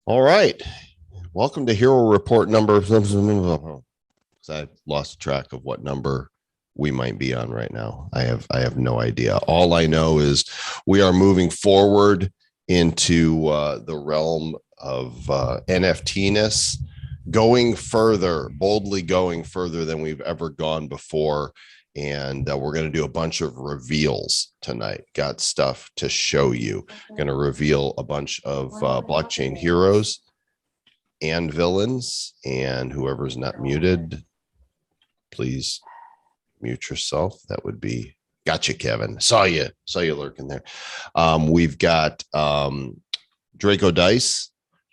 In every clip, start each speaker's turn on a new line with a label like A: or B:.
A: All right. Welcome to Hero Report number. Because I lost track of what number we might be on right now. I have no idea. All I know is we are moving forward into the realm of NFT-ness, going further, boldly going further than we've ever gone before. And we're going to do a bunch of reveals tonight. Got stuff to show you. Going to reveal a bunch of blockchain heroes and villains, and whoever's not muted, please mute yourself. That would be gotcha, Kevin. Saw you lurking there. We've got Draco Dice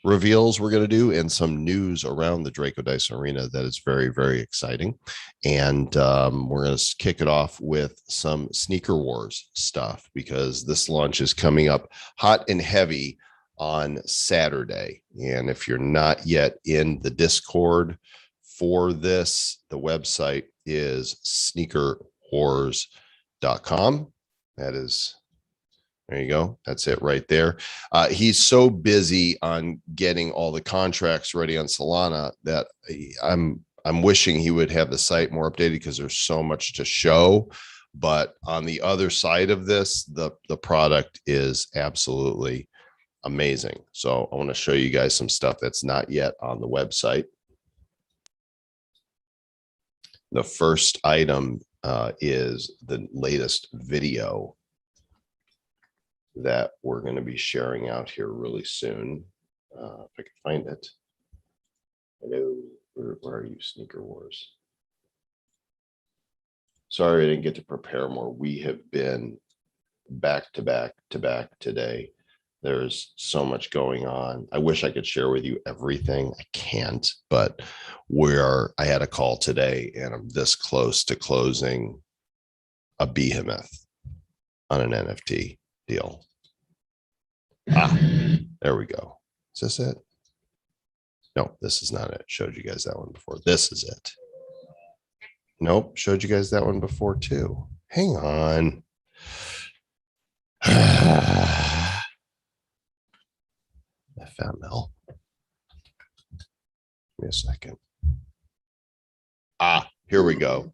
A: reveals we're going to do, and some news around the Draco Dice arena that is very, very exciting. And we're going to kick it off with some Sneaker Wars stuff, because this launch is coming up hot and heavy on Saturday. And if you're not yet in the Discord for this, the website is sneakerwars.com. That is, there you go. That's it right there. He's so busy on getting all the contracts ready on Solana that I'm wishing he would have the site more updated, because there's so much to show. But on the other side of this, the product is absolutely amazing. So I want to show you guys some stuff that's not yet on the website. The first item is the latest video that we're going to be sharing out here really soon. If I can find it. Hello, where are you, Sneaker Wars? Sorry, I didn't get to prepare more. We have been back to back today. There's so much going on. I wish I could share with you everything. I can't, but I had a call today, and I'm this close to closing a behemoth on an NFT deal. There we go. Is this it? No, this is not it. Showed you guys that one before. This is it. Nope, showed you guys that one before too. Hang on. FML. Give me a second. Here we go.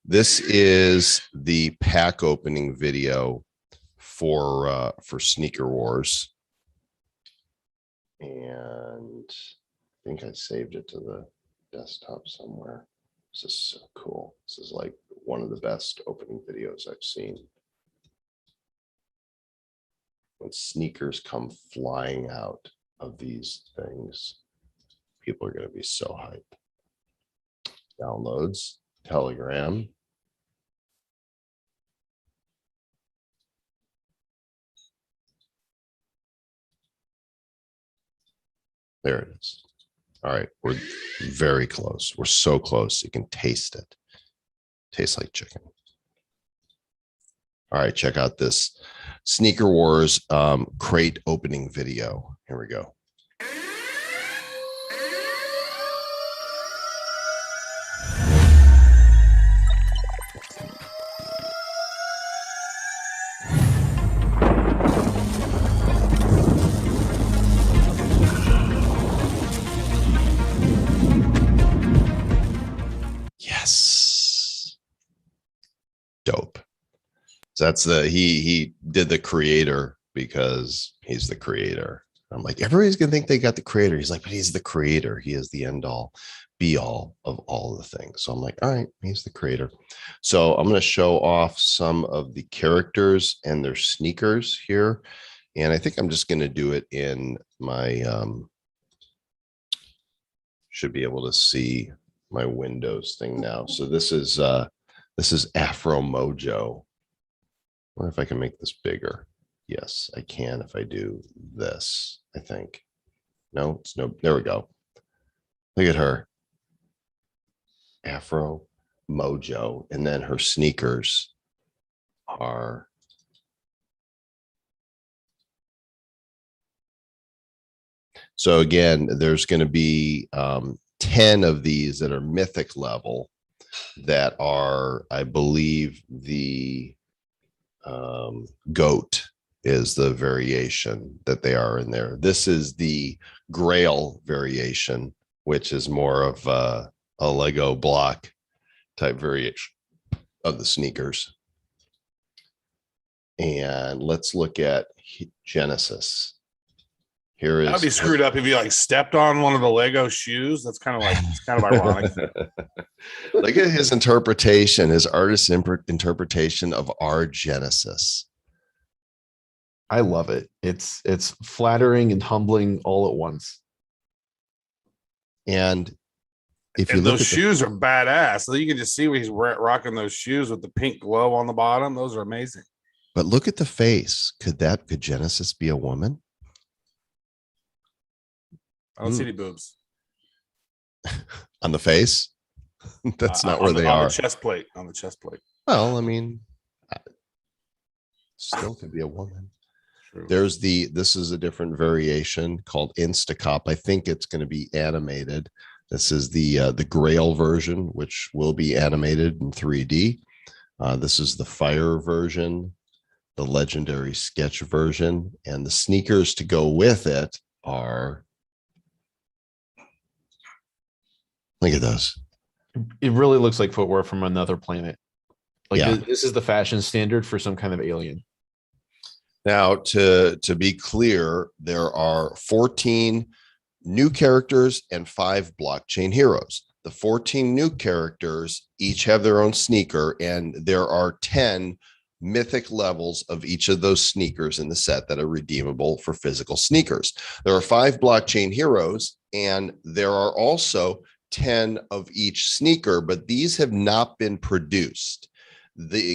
A: This is the pack opening video for Sneaker Wars. And I think I saved it to the desktop somewhere. This is so cool. This is like one of the best opening videos I've seen. When sneakers come flying out of these things, people are going to be so hyped. Downloads, Telegram. There it is. All right, we're very close. We're so close. You can taste it. Tastes like chicken. All right, check out this Sneaker Wars crate opening video. Here we go. Yes. Dope. So that's he did the creator because he's the creator. I'm like, everybody's gonna think they got the creator. He's like, but he's the creator. He is the end all be all of all the things. So I'm like, all right, he's the creator. So I'm going to show off some of the characters and their sneakers here. And I think I'm just going to do it in my, should be able to see my Windows thing now. So this is Afro Mojo. I wonder if I can make this bigger. Yes, I can if I do this, I think. No, it's no, there we go. Look at her. Afro Mojo. And then her sneakers are so again, there's going to be 10 of these that are mythic level that are, I believe, the GOAT is the variation that they are in there. This is the Grail variation, which is more of a Lego block type variation of the sneakers. And let's look at Genesis. Here is,
B: that'd be screwed up if you like stepped on one of the Lego shoes. That's kind of like, it's kind of ironic.
A: Look at his interpretation, his artist's interpretation of our Genesis.
C: I love it. It's flattering and humbling all at once.
A: And if you
B: and
A: look
B: those
A: at
B: shoes are badass. So you can just see where he's rocking those shoes with the pink glow on the bottom. Those are amazing.
A: but look at the face. Could Genesis be a woman?
B: I don't see any boobs
A: On the face? That's not where they are.
B: On the chest plate. On the chest plate.
A: Well, I mean, still could be a woman.
B: True.
A: This is a different variation called Instacop. I think it's going to be animated. This is the Grail version, which will be animated in 3D. This is the Fire version, the Legendary Sketch version, and the sneakers to go with it are. Look at those.
C: It really looks like footwear from another planet. Like
A: Yeah.
C: this is the fashion standard for some kind of alien.
A: Now, to be clear, there are 14 new characters and 5 blockchain heroes. The 14 new characters each have their own sneaker, and there are 10 mythic levels of each of those sneakers in the set that are redeemable for physical sneakers. There are 5 blockchain heroes, and there are also 10 of each sneaker, but these have not been produced.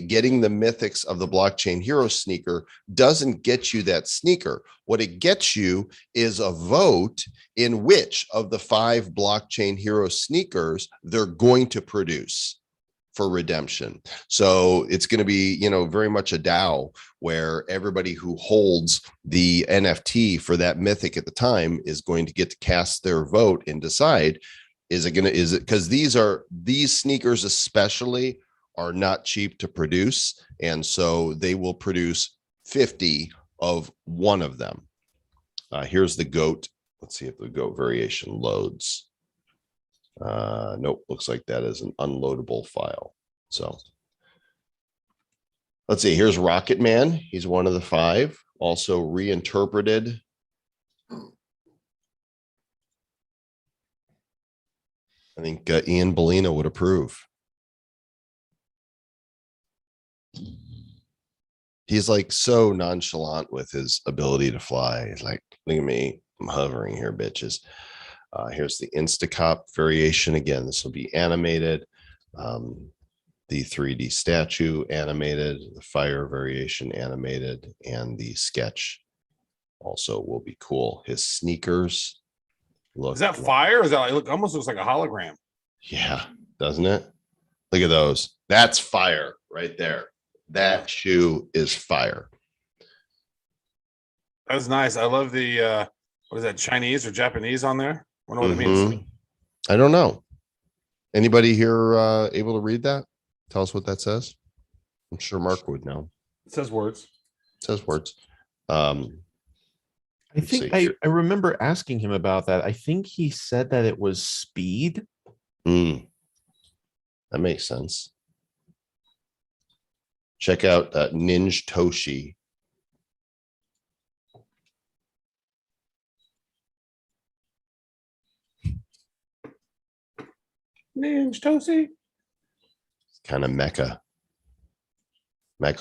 A: Getting the mythics of the blockchain hero sneaker doesn't get you that sneaker. What it gets you is a vote in which of the 5 blockchain hero sneakers they're going to produce for redemption. So it's going to be, very much a DAO where everybody who holds the NFT for that mythic at the time is going to get to cast their vote and decide, is it because these sneakers especially are not cheap to produce, and so they will produce 50 of one of them. Here's the goat. Let's see if the goat variation loads. Nope, looks like that is an unloadable file. So let's see. Here's Rocket Man. He's one of the 5, also reinterpreted. I think Ian Bellino would approve. He's like so nonchalant with his ability to fly. He's like, look at me, I'm hovering here, bitches. Here's the Instacop variation. Again, this will be animated. The 3D statue animated, the Fire variation animated, and the sketch also will be cool. His sneakers. Look,
B: is that fire? Or is that like almost looks like a hologram?
A: Yeah, doesn't it? Look at those. That's fire right there. That shoe is fire.
B: That's nice. I love the what is that, Chinese or Japanese on there? I wonder what it means.
A: I don't know. Anybody here able to read that? Tell us what that says. I'm sure Mark would know.
B: It says words.
A: It says words.
C: I think I remember asking him about that. I think he said that it was speed.
A: That makes sense. Check out Ninja Toshi.
B: Ninja Toshi.
A: Kind of mecha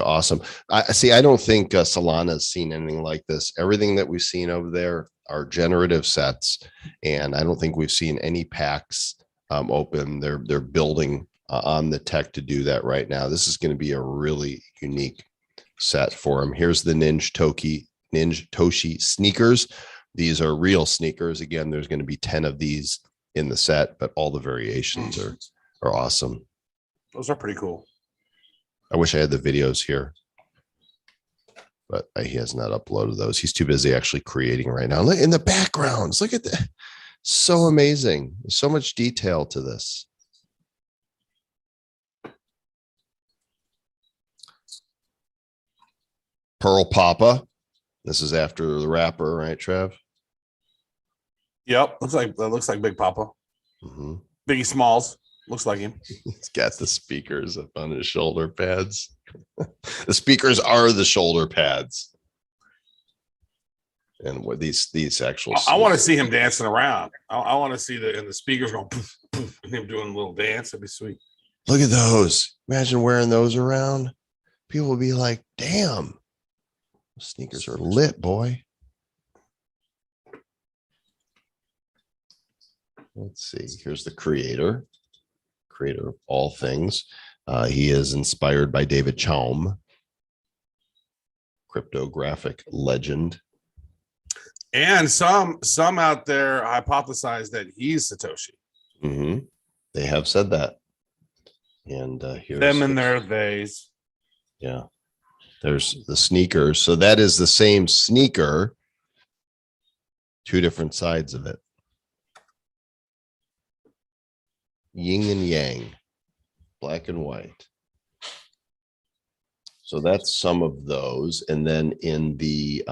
A: awesome. I don't think Solana's seen anything like this. Everything that we've seen over there are generative sets, and I don't think we've seen any packs open. They're building on the tech to do that right now. This is going to be a really unique set for them. Here's the Ninja Toshi sneakers. These are real sneakers. Again, there's going to be 10 of these in the set, but all the variations are awesome.
B: Those are pretty cool.
A: I wish I had the videos here, but he has not uploaded those. He's too busy actually creating right now. Look in the backgrounds. Look at that. So amazing. There's so much detail to this. Pearl Papa. This is after the rapper, right, Trev?
B: Yep. Looks like Big Papa.
A: Mm-hmm.
B: Biggie Smalls. Looks like him.
A: He's got the speakers up on his shoulder pads. The speakers are the shoulder pads. And what these actual
B: I want to see him dancing around. I want to see the speakers going poof, poof, and him doing a little dance. That'd be sweet.
A: Look at those. Imagine wearing those around. People will be like, damn, those sneakers are lit, boy. Let's see. Here's the creator of all things. He is inspired by David Chaum, cryptographic legend.
B: And some out there hypothesize that he's Satoshi.
A: Mm-hmm. They have said that. And here's
B: them and their theys.
A: Yeah. There's the sneakers. So that is the same sneaker, two different sides of it. Yin and yang, black and white. So that's some of those. And then in the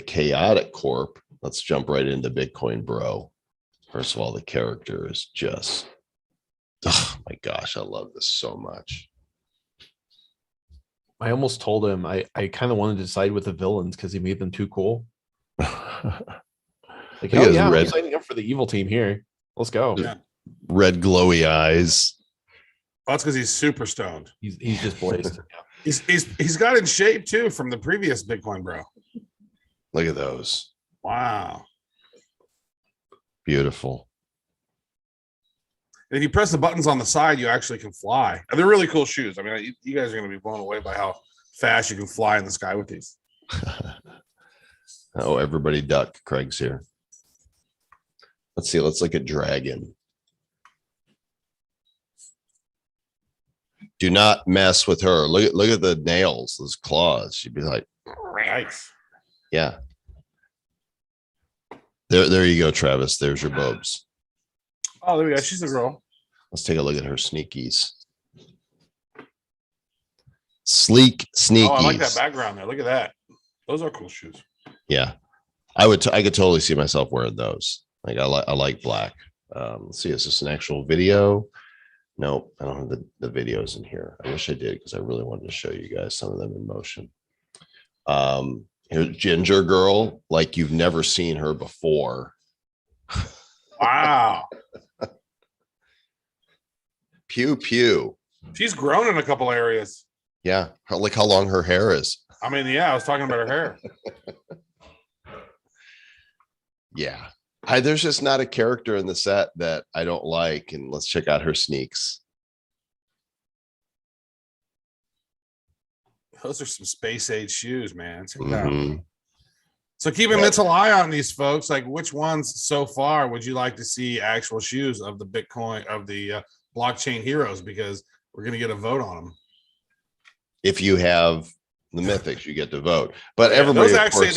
A: Chaotic Corp, let's jump right into Bitcoin Bro. First of all, the character is just, oh my gosh, I love this so much.
C: I almost told him I kind of wanted to side with the villains because he made them too cool. Like, oh yeah, I'm signing up for the evil team here. Let's go.
B: Yeah.
A: Red glowy eyes.
B: Well, that's because he's super stoned.
C: He's just blazed.
B: He's got in shape too from the previous Bitcoin Bro.
A: Look at those.
B: Wow.
A: Beautiful.
B: And if you press the buttons on the side, you actually can fly. And they're really cool shoes. I mean, you guys are going to be blown away by how fast you can fly in the sky with these.
A: Oh, everybody duck. Craig's here. Let's see. Let's look at Dragon. Do not mess with her. Look at the nails, those claws. She'd be like,
B: nice.
A: Yeah. There you go, Travis. There's your bobs.
B: Oh, there we go. She's a girl.
A: Let's take a look at her sneakies. Sleek sneakies.
B: Oh, I like that background there. Look at that. Those are cool shoes.
A: Yeah, I could totally see myself wearing those. Like I like black. Let's see, is this an actual video? Nope, I don't have the videos in here. I wish I did because I really wanted to show you guys some of them in motion. Here's Ginger Girl, like you've never seen her before.
B: Wow.
A: Pew pew.
B: She's grown in a couple areas.
A: Yeah, look how long her hair is.
B: I mean, yeah, I was talking about her hair.
A: Yeah. There's just not a character in the set that I don't like. And let's check out her sneaks.
B: Those are some space age shoes, man. Check it
A: Mm-hmm.
B: out. So keep a mental eye on these folks. Like, which ones so far would you like to see actual shoes of the Bitcoin, of the blockchain heroes? Because we're going to get a vote on them.
A: If you have the mythics, you get to vote. But everybody,
B: those actually,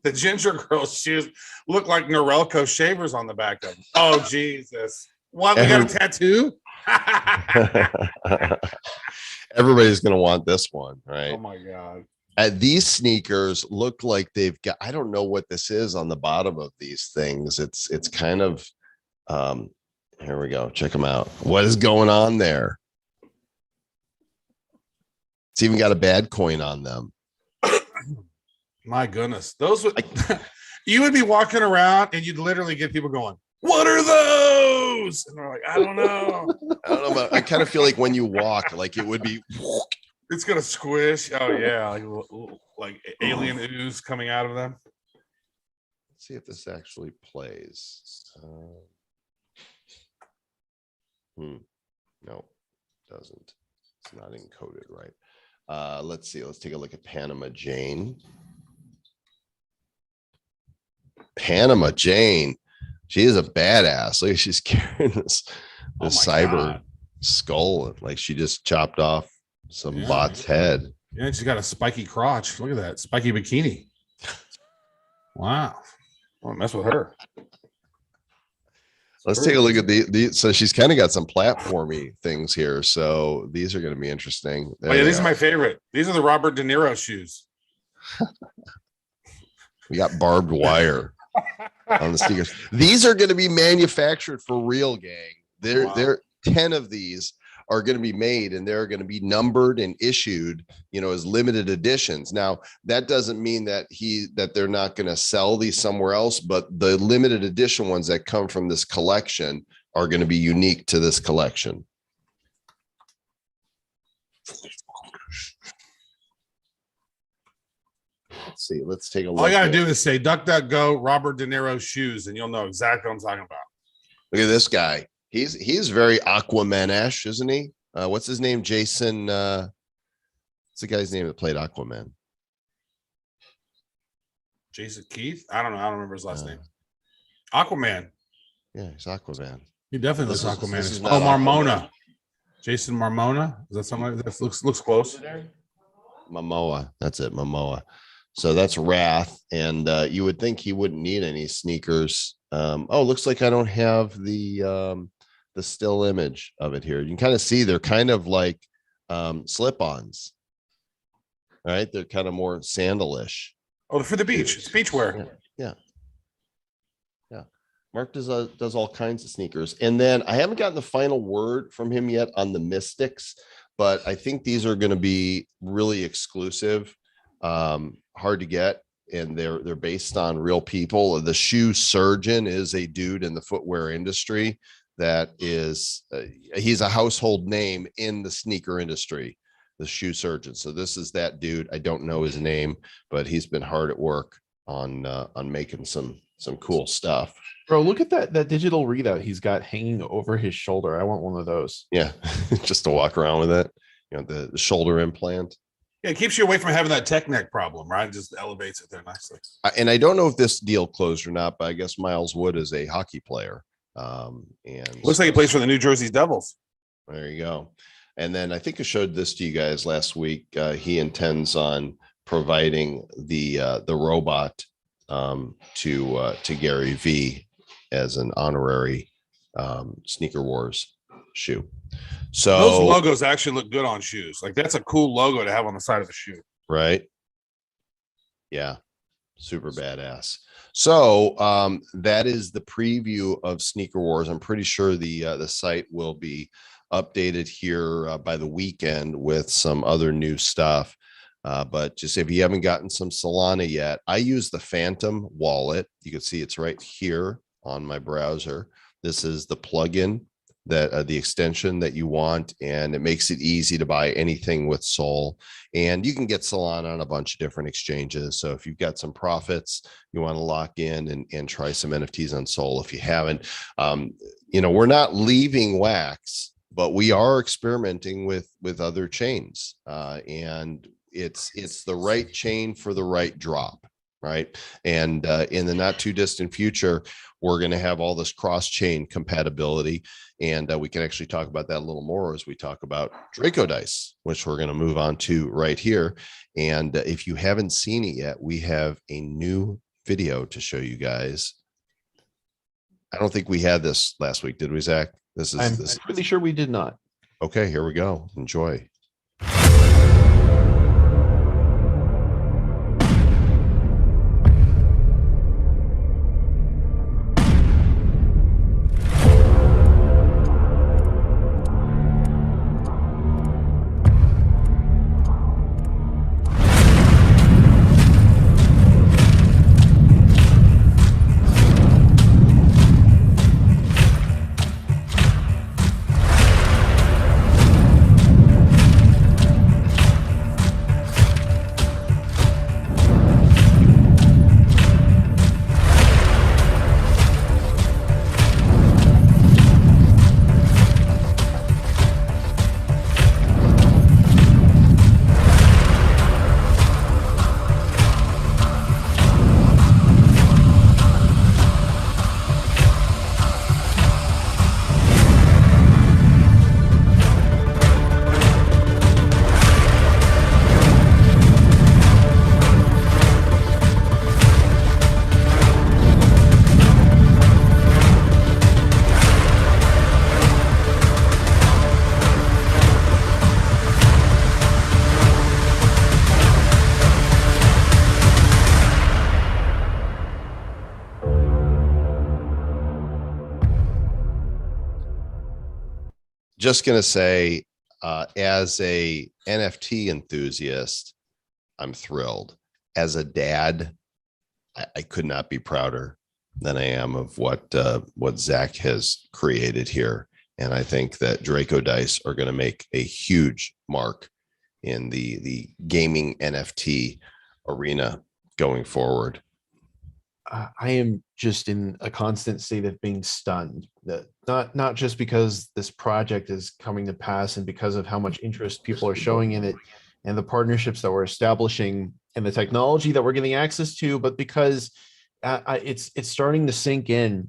B: the Ginger Girl's shoes look like Norelco shavers on the back of them. Oh, Jesus. What? We got a tattoo?
A: Everybody's going to want this one, right?
B: Oh, my God.
A: These sneakers look like they've got, I don't know what this is on the bottom of these things. It's kind of, here we go. Check them out. What is going on there? It's even got a bad coin on them.
B: My goodness. Those would, you would be walking around and you'd literally get people going, what are those? And they're like, I don't know.
A: I don't know. But I kind of feel like when you walk, like it would be.
B: It's going to squish. Oh, yeah. Like alien ooze coming out of them.
A: Let's see if this actually plays. No, doesn't. It's not encoded right. Let's see. Let's take a look at Panama Jane. Panama Jane. She is a badass. Look, she's carrying this cyber
B: God.
A: skull. Like she just chopped off some bot's head.
B: Yeah, she's got a spiky crotch. Look at that. Spiky bikini. Wow. I don't mess with her.
A: Let's take a look at the so she's kind of got some platformy things here. So these are going to be interesting.
B: Oh, yeah, these are my favorite. These are the Robert De Niro shoes.
A: We got barbed wire on the sneakers. These are going to be manufactured for real, gang. They're 10 of these are going to be made, and they're going to be numbered and issued, as limited editions. Now, that doesn't mean that they're not going to sell these somewhere else, but the limited edition ones that come from this collection are going to be unique to this collection. Let's see. Let's take a look.
B: All I got to do is say DuckDuckGo Robert De Niro shoes, and you'll know exactly what I'm talking about.
A: Look at this guy. He's very Aquaman-esque, isn't he? What's his name? Jason. What's the guy's name that played Aquaman?
B: Jason Keith? I don't know. I don't remember his last name. Aquaman.
A: Yeah, he's Aquaman.
B: He definitely looks Aquaman. Marmona. Aquaman. Jason Marmona. Is that something like that? Looks close.
A: Momoa. That's it. Momoa. So that's Wrath. And you would think he wouldn't need any sneakers. Looks like I don't have the still image of it here. You can kind of see they're kind of like slip-ons. Right? They're kind of more sandalish.
B: Oh, for the beach. It's beachwear.
A: Yeah. Mark does all kinds of sneakers. And then I haven't gotten the final word from him yet on the Mystics, but I think these are going to be really exclusive, hard to get. And they're based on real people. The shoe surgeon is a dude in the footwear industry that is, he's a household name in the sneaker industry, the shoe surgeon. So this is that dude. I don't know his name, but he's been hard at work on making some cool stuff.
C: Bro, look at that digital readout he's got hanging over his shoulder. I want one of those.
A: Yeah, just to walk around with it. The shoulder implant.
B: Yeah, it keeps you away from having that tech neck problem, right? It just elevates it there nicely.
A: And I don't know if this deal closed or not, but I guess Miles Wood is a hockey player. And
B: looks like he plays for the New Jersey Devils.
A: There you go. And then I think I showed this to you guys last week. He intends on providing the robot to Gary V as an honorary Sneaker Wars shoe. So
B: those logos actually look good on shoes. Like that's a cool logo to have on the side of a shoe.
A: Right. Yeah. Super badass. So that is the preview of Sneaker Wars. I'm pretty sure the site will be updated here by the weekend with some other new stuff. But just if you haven't gotten some Solana yet, I use the Phantom wallet. You can see it's right here on my browser. This is the plugin that the extension that you want, and it makes it easy to buy anything with Sol. And you can get Solana on a bunch of different exchanges. So if you've got some profits, you want to lock in and try some NFTs on Sol. If you haven't, we're not leaving Wax, but we are experimenting with other chains, and it's the right chain for the right drop. Right. And in the not too distant future, we're going to have all this cross chain compatibility. And we can actually talk about that a little more as we talk about Draco dice, which we're going to move on to right here. And if you haven't seen it yet, we have a new video to show you guys. I don't think we had this last week, did we, Zach?
C: I'm pretty sure we did not.
A: Okay, here we go. Enjoy. just going to say, as a NFT enthusiast, I'm thrilled. As a dad, I could not be prouder than I am of what Zach has created here. And I think that Draco Dice are going to make a huge mark in the gaming NFT arena going forward.
C: I am just in a constant state of being stunned. That not just because this project is coming to pass and because of how much interest people are showing in it and the partnerships that we're establishing and the technology that we're getting access to, but because it's starting to sink in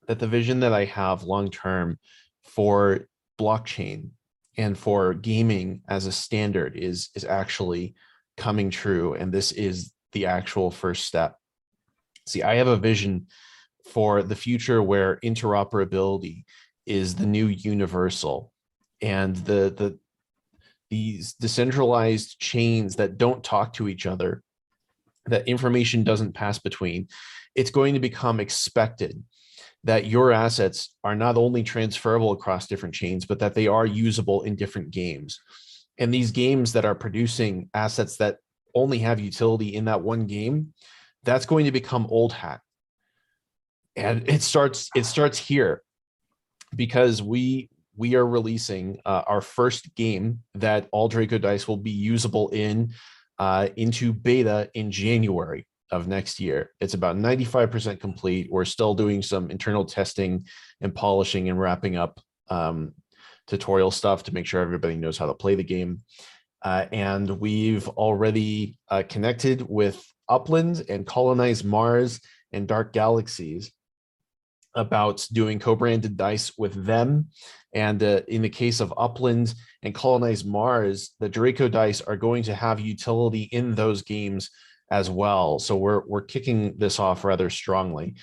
C: that the vision that I have long term for blockchain and for gaming as a standard is actually coming true, and this is the actual first step. See, I have a vision for the future where interoperability is the new universal, and these decentralized chains that don't talk to each other, that information doesn't pass between, it's going to become expected that your assets are not only transferable across different chains, but that they are usable in different games. And these games that are producing assets that only have utility in that one game, that's going to become old hat. And it starts here, because we are releasing our first game that all Draco Dice will be usable in into beta in January of next year. It's about 95% complete. We're still doing some internal testing and polishing and wrapping up tutorial stuff to make sure everybody knows how to play the game. And we've already connected with Upland and Colonize Mars and Dark Galaxies about doing co-branded dice with them. And in the case of Upland and Colonize Mars, the Draco dice are going to have utility in those games as well. So we're kicking this off rather strongly.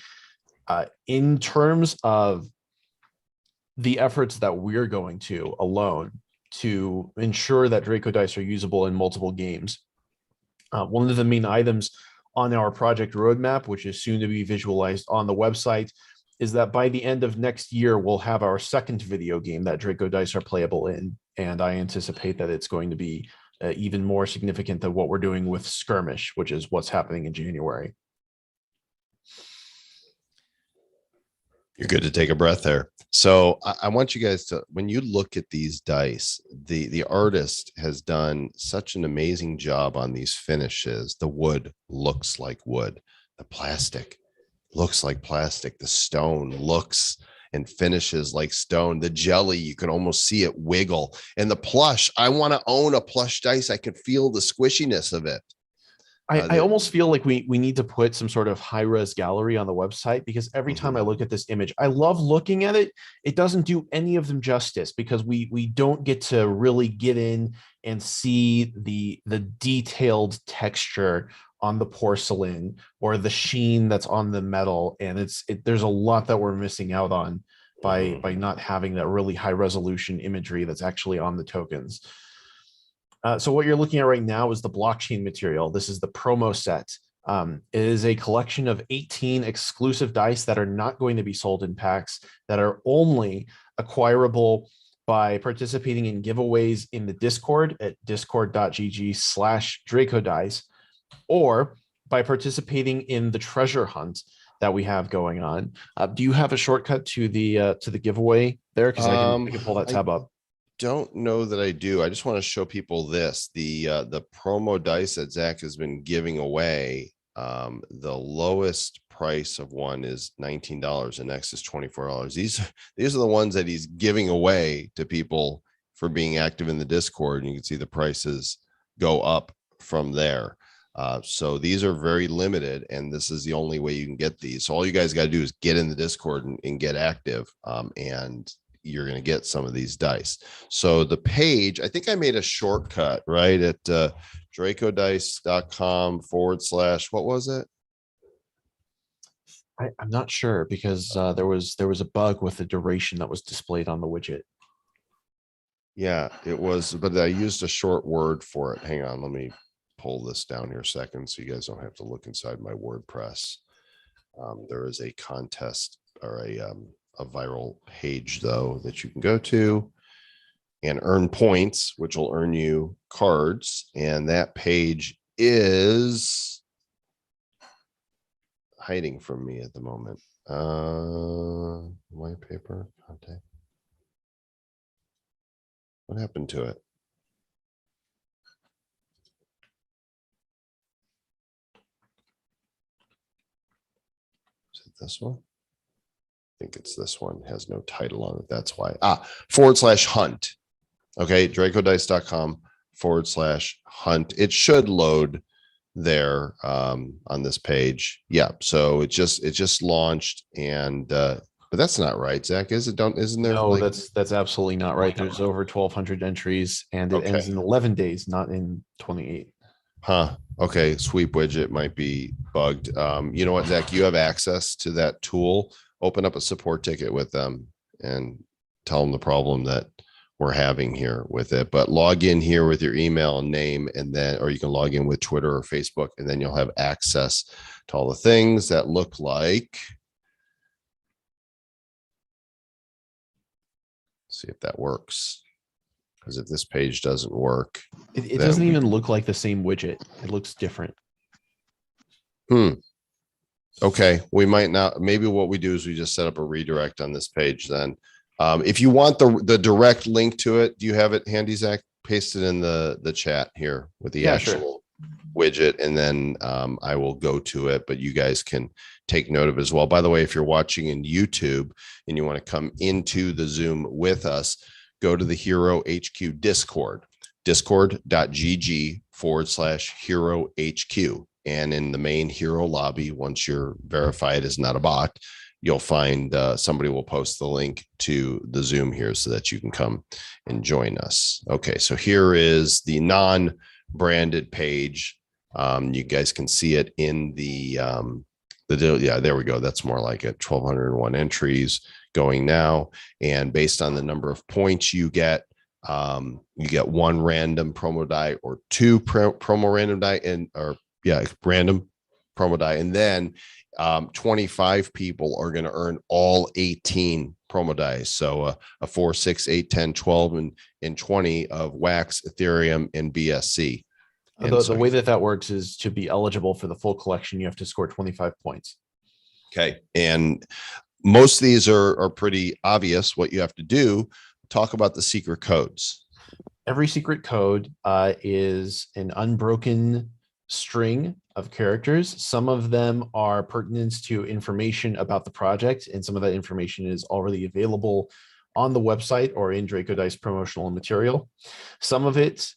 C: In terms of the efforts that we're going to alone to ensure that Draco dice are usable in multiple games, one of the main items on our project roadmap, which is soon to be visualized on the website, is that by the end of next year, we'll have our second video game that Draco dice are playable in. And I anticipate that it's going to be even more significant than what we're doing with Skirmish, which is what's happening in January.
A: You're good to take a breath there. So I want you guys to, when you look at these dice, the artist has done such an amazing job on these finishes. The wood looks like wood. The plastic looks like plastic. The stone looks and finishes like stone. The jelly, you can almost see it wiggle. And the plush, I want to own a plush dice. I can feel the squishiness of it.
C: I almost feel like we need to put some sort of high-res gallery on the website, because every time I look at this image, I love looking at it. It doesn't do any of them justice, because we don't get to really get in and see the detailed texture on the porcelain or the sheen that's on the metal. And there's a lot that we're missing out on by not having that really high resolution imagery that's actually on the tokens. So what you're looking at right now is the blockchain material. This is the promo set. It is a collection of 18 exclusive dice that are not going to be sold in packs, that are only acquirable by participating in giveaways in the Discord at discord.gg/DracoDice, or by participating in the treasure hunt that we have going on. Do you have a shortcut to the giveaway there? Because I can pull that tab up.
A: Don't know that I do. I just want to show people this, the promo dice that Zach has been giving away. The lowest price of one is $19. The next is $24. These are the ones that he's giving away to people for being active in the Discord, and you can see the prices go up from there. So these are very limited, and this is the only way you can get these. So all you guys got to do is get in the Discord and get active, and you're going to get some of these dice. So the page, I think I made a shortcut, right, at dracodice.com / what was it?
C: I'm not sure, because there was a bug with the duration that was displayed on the widget.
A: Yeah, it was, but I used a short word for it. Hang on, let me pull this down here a second so you guys don't have to look inside my WordPress. There is a contest or a a viral page though that you can go to and earn points, which will earn you cards. And that page is hiding from me at the moment. White paper contact. What happened to it? Is it this one? I think it's this one. It has no title on it. That's why. /hunt. Okay, dracodice.com/hunt. It should load there on this page. Yeah, so it just launched, and but that's not right, Zach, is it? Isn't there?
C: No,
A: like,
C: that's absolutely not right. There's over 1,200 entries, and it ends in 11 days, not in 28.
A: Okay, sweep widget might be bugged. You know what, Zach, you have access to that tool. Open up a support ticket with them and tell them the problem that we're having here with it. But log in here with your email and name, and then, or you can log in with Twitter or Facebook, and then you'll have access to all the things that look like. See if that works. Because if this page doesn't work,
C: it doesn't even look like the same widget. It looks different.
A: Okay, we might not. Maybe what we do is we just set up a redirect on this page then. If you want the direct link to it, do you have it handy, Zach? Paste it in the chat here with the actual widget, and then I will go to it, but you guys can take note of it as well. By the way, if you're watching in YouTube and you want to come into the Zoom with us, go to the Hero HQ Discord, discord.gg/Hero HQ. And in the main Hero lobby, once you're verified as not a bot, you'll find somebody will post the link to the Zoom here so that you can come and join us. Okay, so here is the non-branded page. You guys can see it in the there we go. That's more like it. 1,201 entries going now, and based on the number of points you get one random promo die or two promo random die, random promo die, and then 25 people are going to earn all 18 promo dice. So a 4, 6, 8, 10, 12, and 20 of Wax, Ethereum, and BSC. And
C: the way that works is to be eligible for the full collection, you have to score 25 points.
A: Okay. And most of these are pretty obvious what you have to do. Talk about the secret codes.
C: Every secret code is an unbroken string of characters. Some of them are pertinent to information about the project, and some of that information is already available on the website or in Draco Dice promotional material. Some of it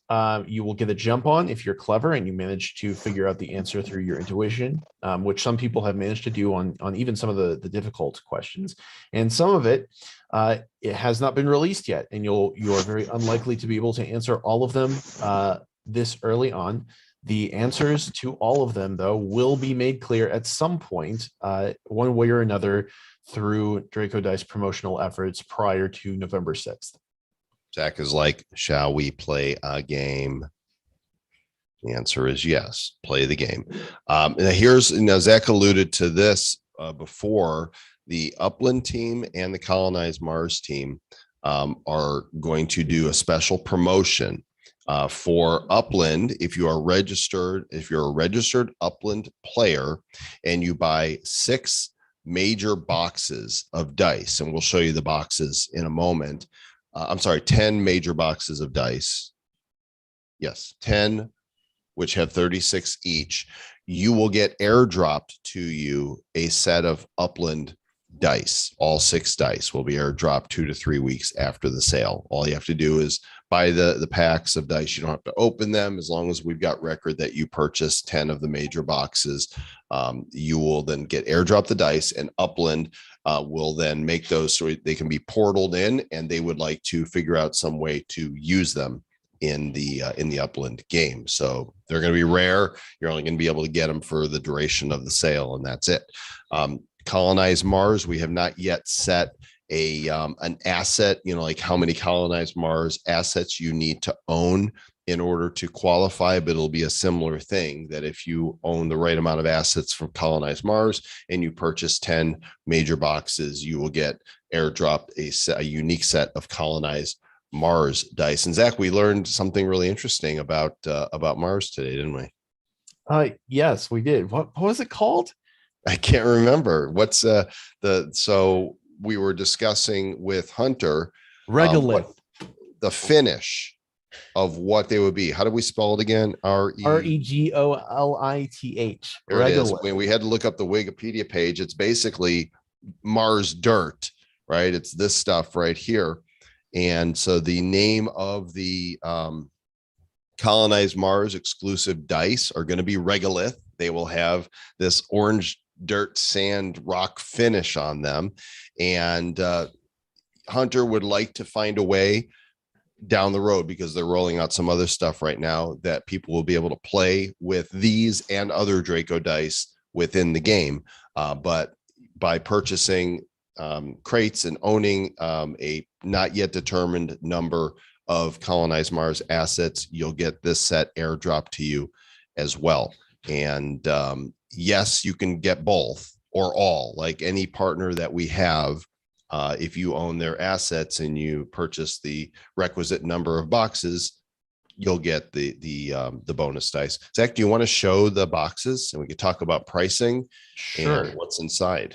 C: you will get a jump on if you're clever and you manage to figure out the answer through your intuition, which some people have managed to do on even some of the difficult questions. And some of it has not been released yet, and you are very unlikely to be able to answer all of them this early on. The answers to all of them, though, will be made clear at some point, one way or another, through Draco Dice promotional efforts prior to November 6th.
A: Zach is like, shall we play a game? The answer is yes, play the game. Now Zach alluded to this before. The Upland team and the Colonized Mars team are going to do a special promotion for Upland. If you're a registered Upland player and you buy 6 major boxes of dice, and we'll show you the boxes in a moment. 10 major boxes of dice. Yes, 10, which have 36 each. You will get airdropped to you a set of Upland dice. All 6 dice will be airdropped 2 to 3 weeks after the sale. All you have to do is buy the packs of dice. You don't have to open them. As long as we've got record that you purchased 10 of the major boxes, you will then get airdropped the dice, and Upland will then make those so they can be portaled in, and they would like to figure out some way to use them in the Upland game. So they're going to be rare. You're only going to be able to get them for the duration of the sale, and that's it. Colonized Mars, we have not yet set an asset, like how many Colonized Mars assets you need to own in order to qualify, but it'll be a similar thing, that if you own the right amount of assets from Colonized Mars and you purchase 10 major boxes, you will get airdropped a unique set of colonized Mars dice. And Zach, we learned something really interesting about Mars today, didn't we?
C: Yes, we did. What was it called?
A: I can't remember. What's so we were discussing with Hunter
C: Regolith.
A: The finish of what they would be. How do we spell it again?
C: Regolith.
A: There it is. When we had to look up the Wikipedia page, it's basically Mars dirt, right? It's this stuff right here. And so the name of the colonized Mars exclusive dice are going to be regolith. They will have this orange dirt, sand, rock finish on them. And Hunter would like to find a way down the road, because they're rolling out some other stuff right now, that people will be able to play with these and other Draco dice within the game. But by purchasing crates and owning a not yet determined number of colonized Mars assets, you'll get this set airdrop to you as well. And yes, you can get both or all, like any partner that we have. If you own their assets and you purchase the requisite number of boxes, you'll get the bonus dice. Zach, do you want to show the boxes and we could talk about pricing and what's inside?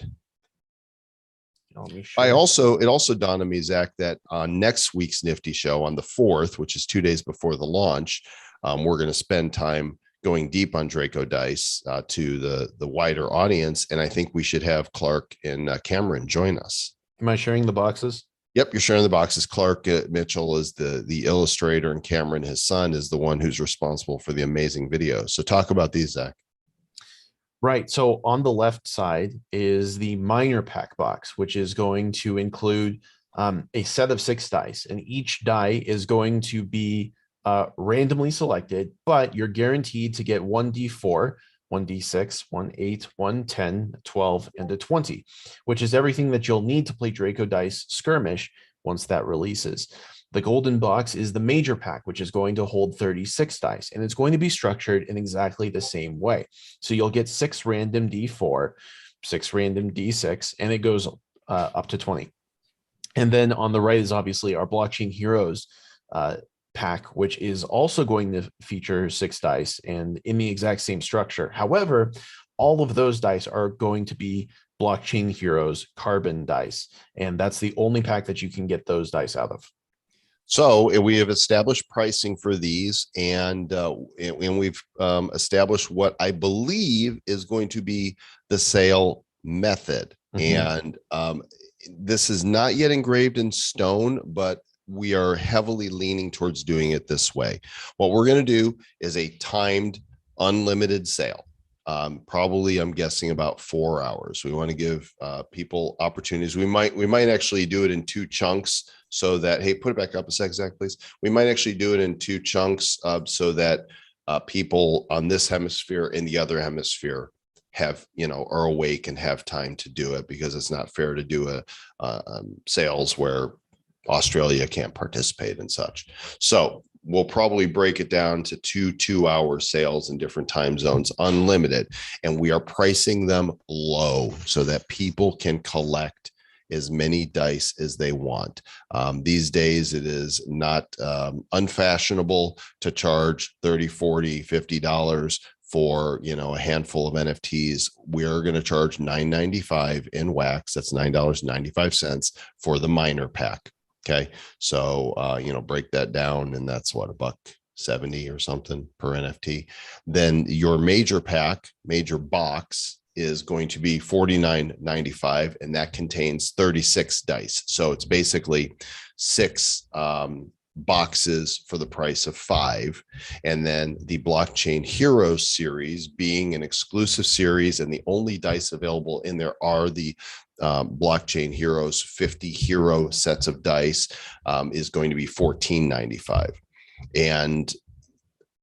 A: It also dawned on me, Zach, that on next week's Nifty show on the 4th, which is 2 days before the launch, we're going to spend time going deep on Draco dice to the wider audience. And I think we should have Clark and Cameron join us.
C: Am I sharing the boxes?
A: Yep, you're sharing the boxes. Clark Mitchell is the illustrator, and Cameron, his son, is the one who's responsible for the amazing videos. So talk about these, Zach.
C: Right. So on the left side is the minor pack box, which is going to include a set of 6 dice, and each die is going to be randomly selected, but you're guaranteed to get 1d4, 1d6, 1 8, 1 10, 12, and a 20, which is everything that you'll need to play Draco Dice Skirmish once that releases. The golden box is the major pack, which is going to hold 36 dice, and it's going to be structured in exactly the same way. So you'll get 6 random d4, 6 random d6, and it goes up to 20. And then on the right is obviously our Blockchain Heroes pack, which is also going to feature 6 dice and in the exact same structure. However, all of those dice are going to be Blockchain Heroes carbon dice, and that's the only pack that you can get those dice out of.
A: So we have established pricing for these, and we've established what I believe is going to be the sale method. And this is not yet engraved in stone, but we are heavily leaning towards doing it this way. What we're going to do is a timed, unlimited sale. Probably, I'm guessing, about 4 hours. We want to give people opportunities. We might actually do it in 2 chunks, so that, hey, put it back up a sec, Zach, please. We might actually do it in 2 chunks so that people on this hemisphere and the other hemisphere have, are awake and have time to do it, because it's not fair to do a sales where Australia can't participate and such. So we'll probably break it down to 2-2-hour sales in different time zones, unlimited. And we are pricing them low so that people can collect as many dice as they want. These days, it is not unfashionable to charge $30, $40, $50 for, a handful of NFTs. We're going to charge $9.95 in wax. That's $9.95 for the minor pack. Okay. So, break that down, and that's what, $1.70 or something per NFT. Then your major pack, major box, is going to be $49.95, and that contains 36 dice. So it's basically 6 boxes for the price of 5. And then the Blockchain Heroes series, being an exclusive series, and the only dice available in there are the Blockchain Heroes 50 hero sets of dice, is going to be $14.95. And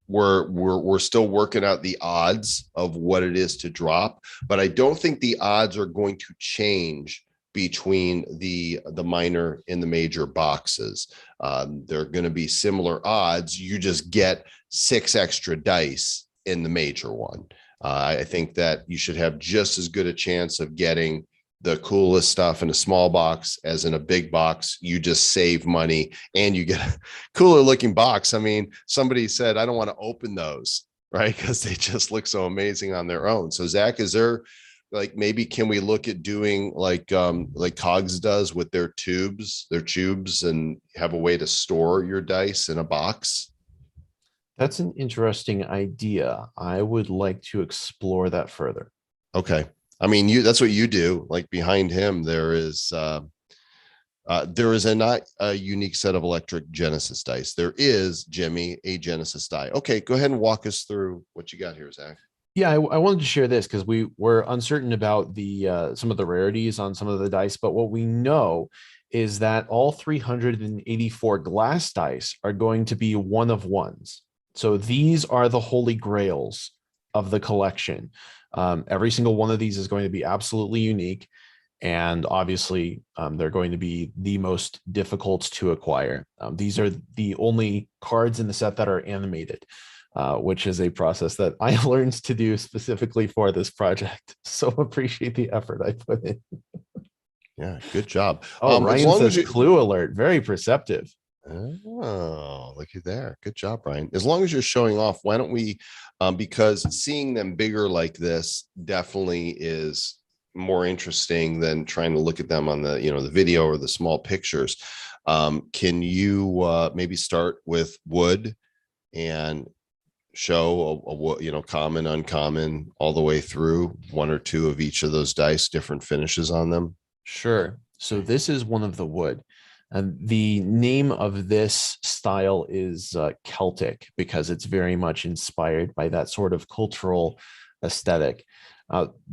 A: we're still working out the odds of what it is to drop, but I don't think the odds are going to change between the minor and the major boxes. They're going to be similar odds. You just get 6 extra dice in the major one. I think that you should have just as good a chance of getting the coolest stuff in a small box as in a big box. You just save money and you get a cooler looking box. I mean, somebody said, I don't want to open those, right? Because they just look so amazing on their own. So Zach, is there like, maybe can we look at doing like Cogs does with their tubes, and have a way to store your dice in a box?
C: That's an interesting idea. I would like to explore that further.
A: Okay. I mean, that's what you do. Like behind him, there is not a unique set of electric Genesis dice. There is, Jimmy, a Genesis die. Okay, go ahead and walk us through what you got here, Zach.
C: Yeah, I wanted to share this because we were uncertain about the some of the rarities on some of the dice, but what we know is that all 384 glass dice are going to be one of ones. So these are the holy grails of the collection. Every single one of these is going to be absolutely unique. And obviously, they're going to be the most difficult to acquire. These are the only cards in the set that are animated, which is a process that I learned to do specifically for this project. So appreciate the effort I put in.
A: Yeah, good job.
C: Oh, Ryan says clue alert. Very perceptive.
A: Oh, looky there. Good job, Brian. As long as you're showing off, why don't we, because seeing them bigger like this definitely is more interesting than trying to look at them on the, the video or the small pictures. Can you maybe start with wood and show a common, uncommon, all the way through one or two of each of those dice, different finishes on them?
C: Sure. So this is one of the wood. And the name of this style is Celtic because it's very much inspired by that sort of cultural aesthetic.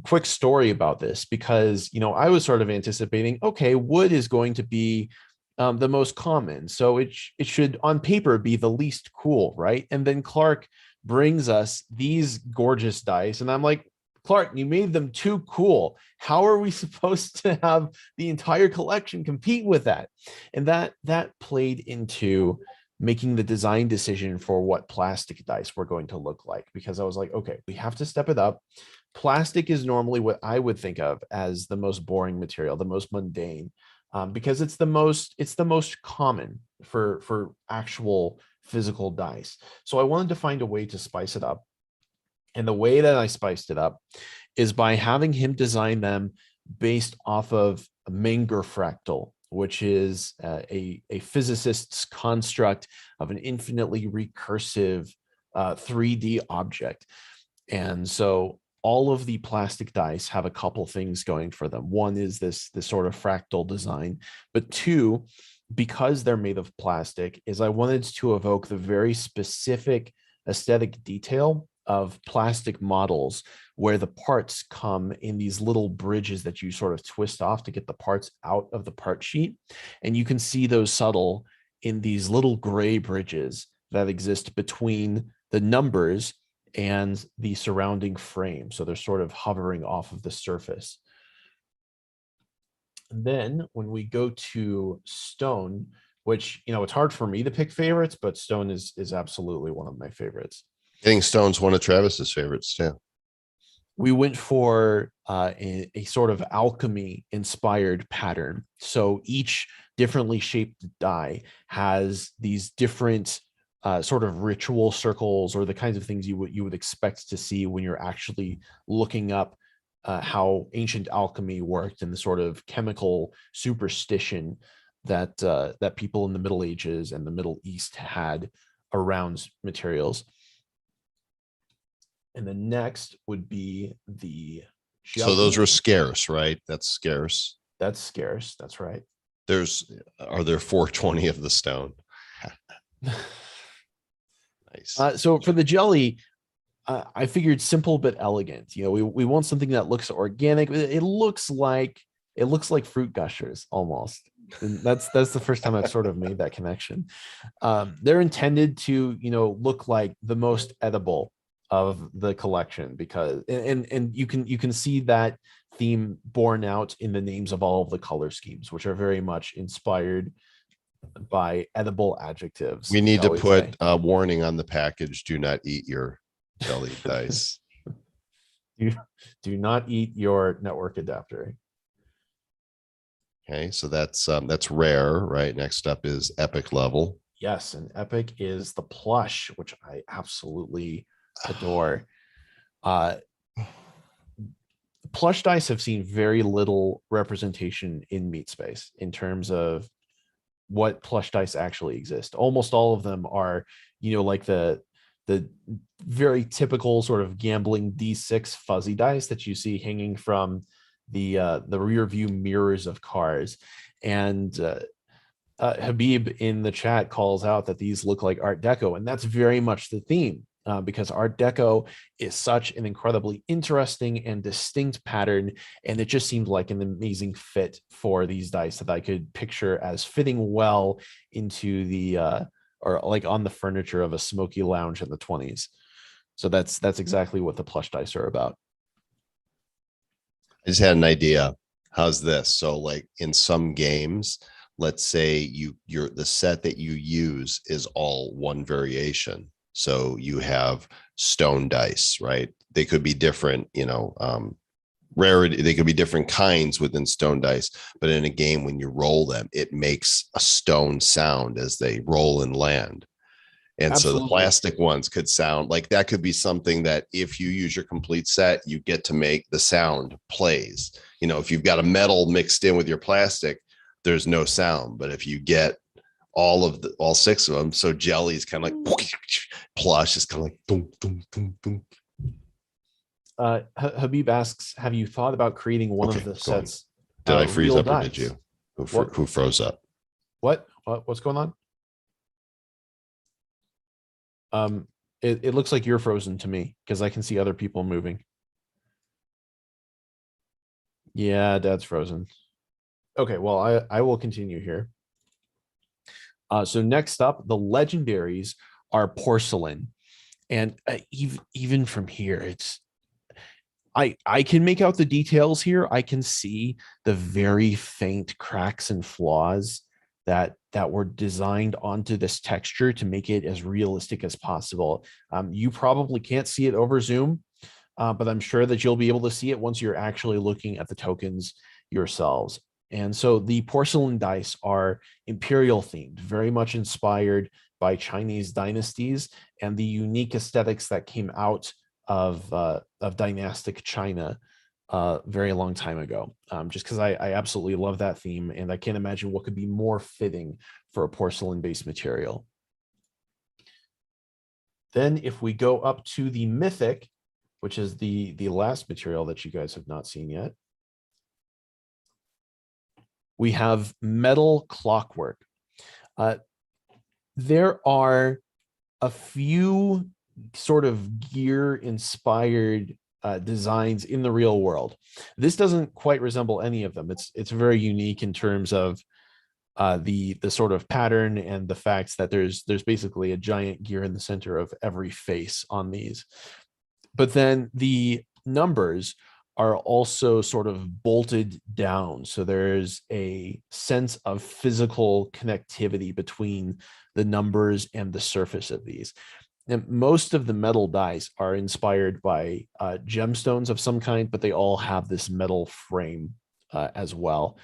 C: Quick story about this, because, I was sort of anticipating, okay, wood is going to be the most common. So it should on paper be the least cool, right? And then Clark brings us these gorgeous dice. And I'm like, Clark, you made them too cool. How are we supposed to have the entire collection compete with that? And that played into making the design decision for what plastic dice were going to look like, because I was like, okay, we have to step it up. Plastic is normally what I would think of as the most boring material, the most mundane, because it's the most common for actual physical dice. So I wanted to find a way to spice it up. And the way that I spiced it up is by having him design them based off of a Menger fractal, which is a physicist's construct of an infinitely recursive 3D object. And so all of the plastic dice have a couple things going for them. One is this sort of fractal design, but two, because they're made of plastic, is I wanted to evoke the very specific aesthetic detail of plastic models where the parts come in these little bridges that you sort of twist off to get the parts out of the part sheet. And you can see those subtle in these little gray bridges that exist between the numbers and the surrounding frame. So they're sort of hovering off of the surface. And then when we go to stone, which, it's hard for me to pick favorites, but stone is absolutely one of my favorites.
A: I think stone's one of Travis's favorites too.
C: We went for a sort of alchemy inspired pattern. So each differently shaped die has these different sort of ritual circles, or the kinds of things you would expect to see when you're actually looking up how ancient alchemy worked, and the sort of chemical superstition that people in the Middle Ages and the Middle East had around materials. And the next would be the jelly.
A: So those were scarce, right? That's scarce.
C: That's scarce. That's right.
A: Are there 420 of the stone? Nice.
C: So for the jelly, I figured simple but elegant. We want something that looks organic. It looks like fruit gushers almost. And that's the first time I've sort of made that connection. They're intended to look like the most edible of the collection, because and you can see that theme borne out in the names of all of the color schemes, which are very much inspired by edible adjectives.
A: We need to put a warning on the package: do not eat your jelly dice.
C: Do not eat your network adapter.
A: Okay, so that's rare, right? Next up is epic level.
C: Yes, and epic is the plush, which I absolutely adore. Plush dice have seen very little representation in meat space in terms of what plush dice actually exist. Almost all of them are, like the very typical sort of gambling D6 fuzzy dice that you see hanging from the rear view mirrors of cars. And Habib in the chat calls out that these look like Art Deco, and that's very much the theme. Because Art Deco is such an incredibly interesting and distinct pattern, and it just seemed like an amazing fit for these dice that I could picture as fitting well into the or like on the furniture of a smoky lounge in the 20s. So that's exactly what the plush dice are about.
A: I just had an idea. How's this? So like in some games, let's say the set that you use is all one variation. So you have stone dice, right? They could be different, rarity. They could be different kinds within stone dice, but in a game, when you roll them, it makes a stone sound as they roll and land. And
C: Absolutely.
A: So the plastic ones could sound like that could be something that if you use your complete set, you get to make the sound plays. If you've got a metal mixed in with your plastic, there's no sound. But if you get all 6 of them, so jelly's kind of like plush is kind of like boom, boom, boom, boom.
C: Habib asks, have you thought about creating one of the sets?
A: Did I freeze up
C: dice?
A: or did you? Who froze up?
C: What's going on? It looks like you're frozen to me because I can see other people moving. Yeah, Dad's frozen. Okay, well, I will continue here. So next up, the legendaries are porcelain, and even from here, I can make out the details here. I can see the very faint cracks and flaws that were designed onto this texture to make it as realistic as possible. You probably can't see it over Zoom, but I'm sure that you'll be able to see it once you're actually looking at the tokens yourselves. And so the porcelain dice are imperial themed, very much inspired by Chinese dynasties and the unique aesthetics that came out of dynastic China very long time ago. Just because I absolutely love that theme, and I can't imagine what could be more fitting for a porcelain-based material. Then if we go up to the mythic, which is the last material that you guys have not seen yet, we have metal clockwork. There are a few sort of gear inspired designs in the real world. This doesn't quite resemble any of them. It's very unique in terms of the sort of pattern and the fact that there's basically a giant gear in the center of every face on these. But then the numbers are also sort of bolted down. So there's a sense of physical connectivity between the numbers and the surface of these. And most of the metal dice are inspired by gemstones of some kind, but they all have this metal frame as well.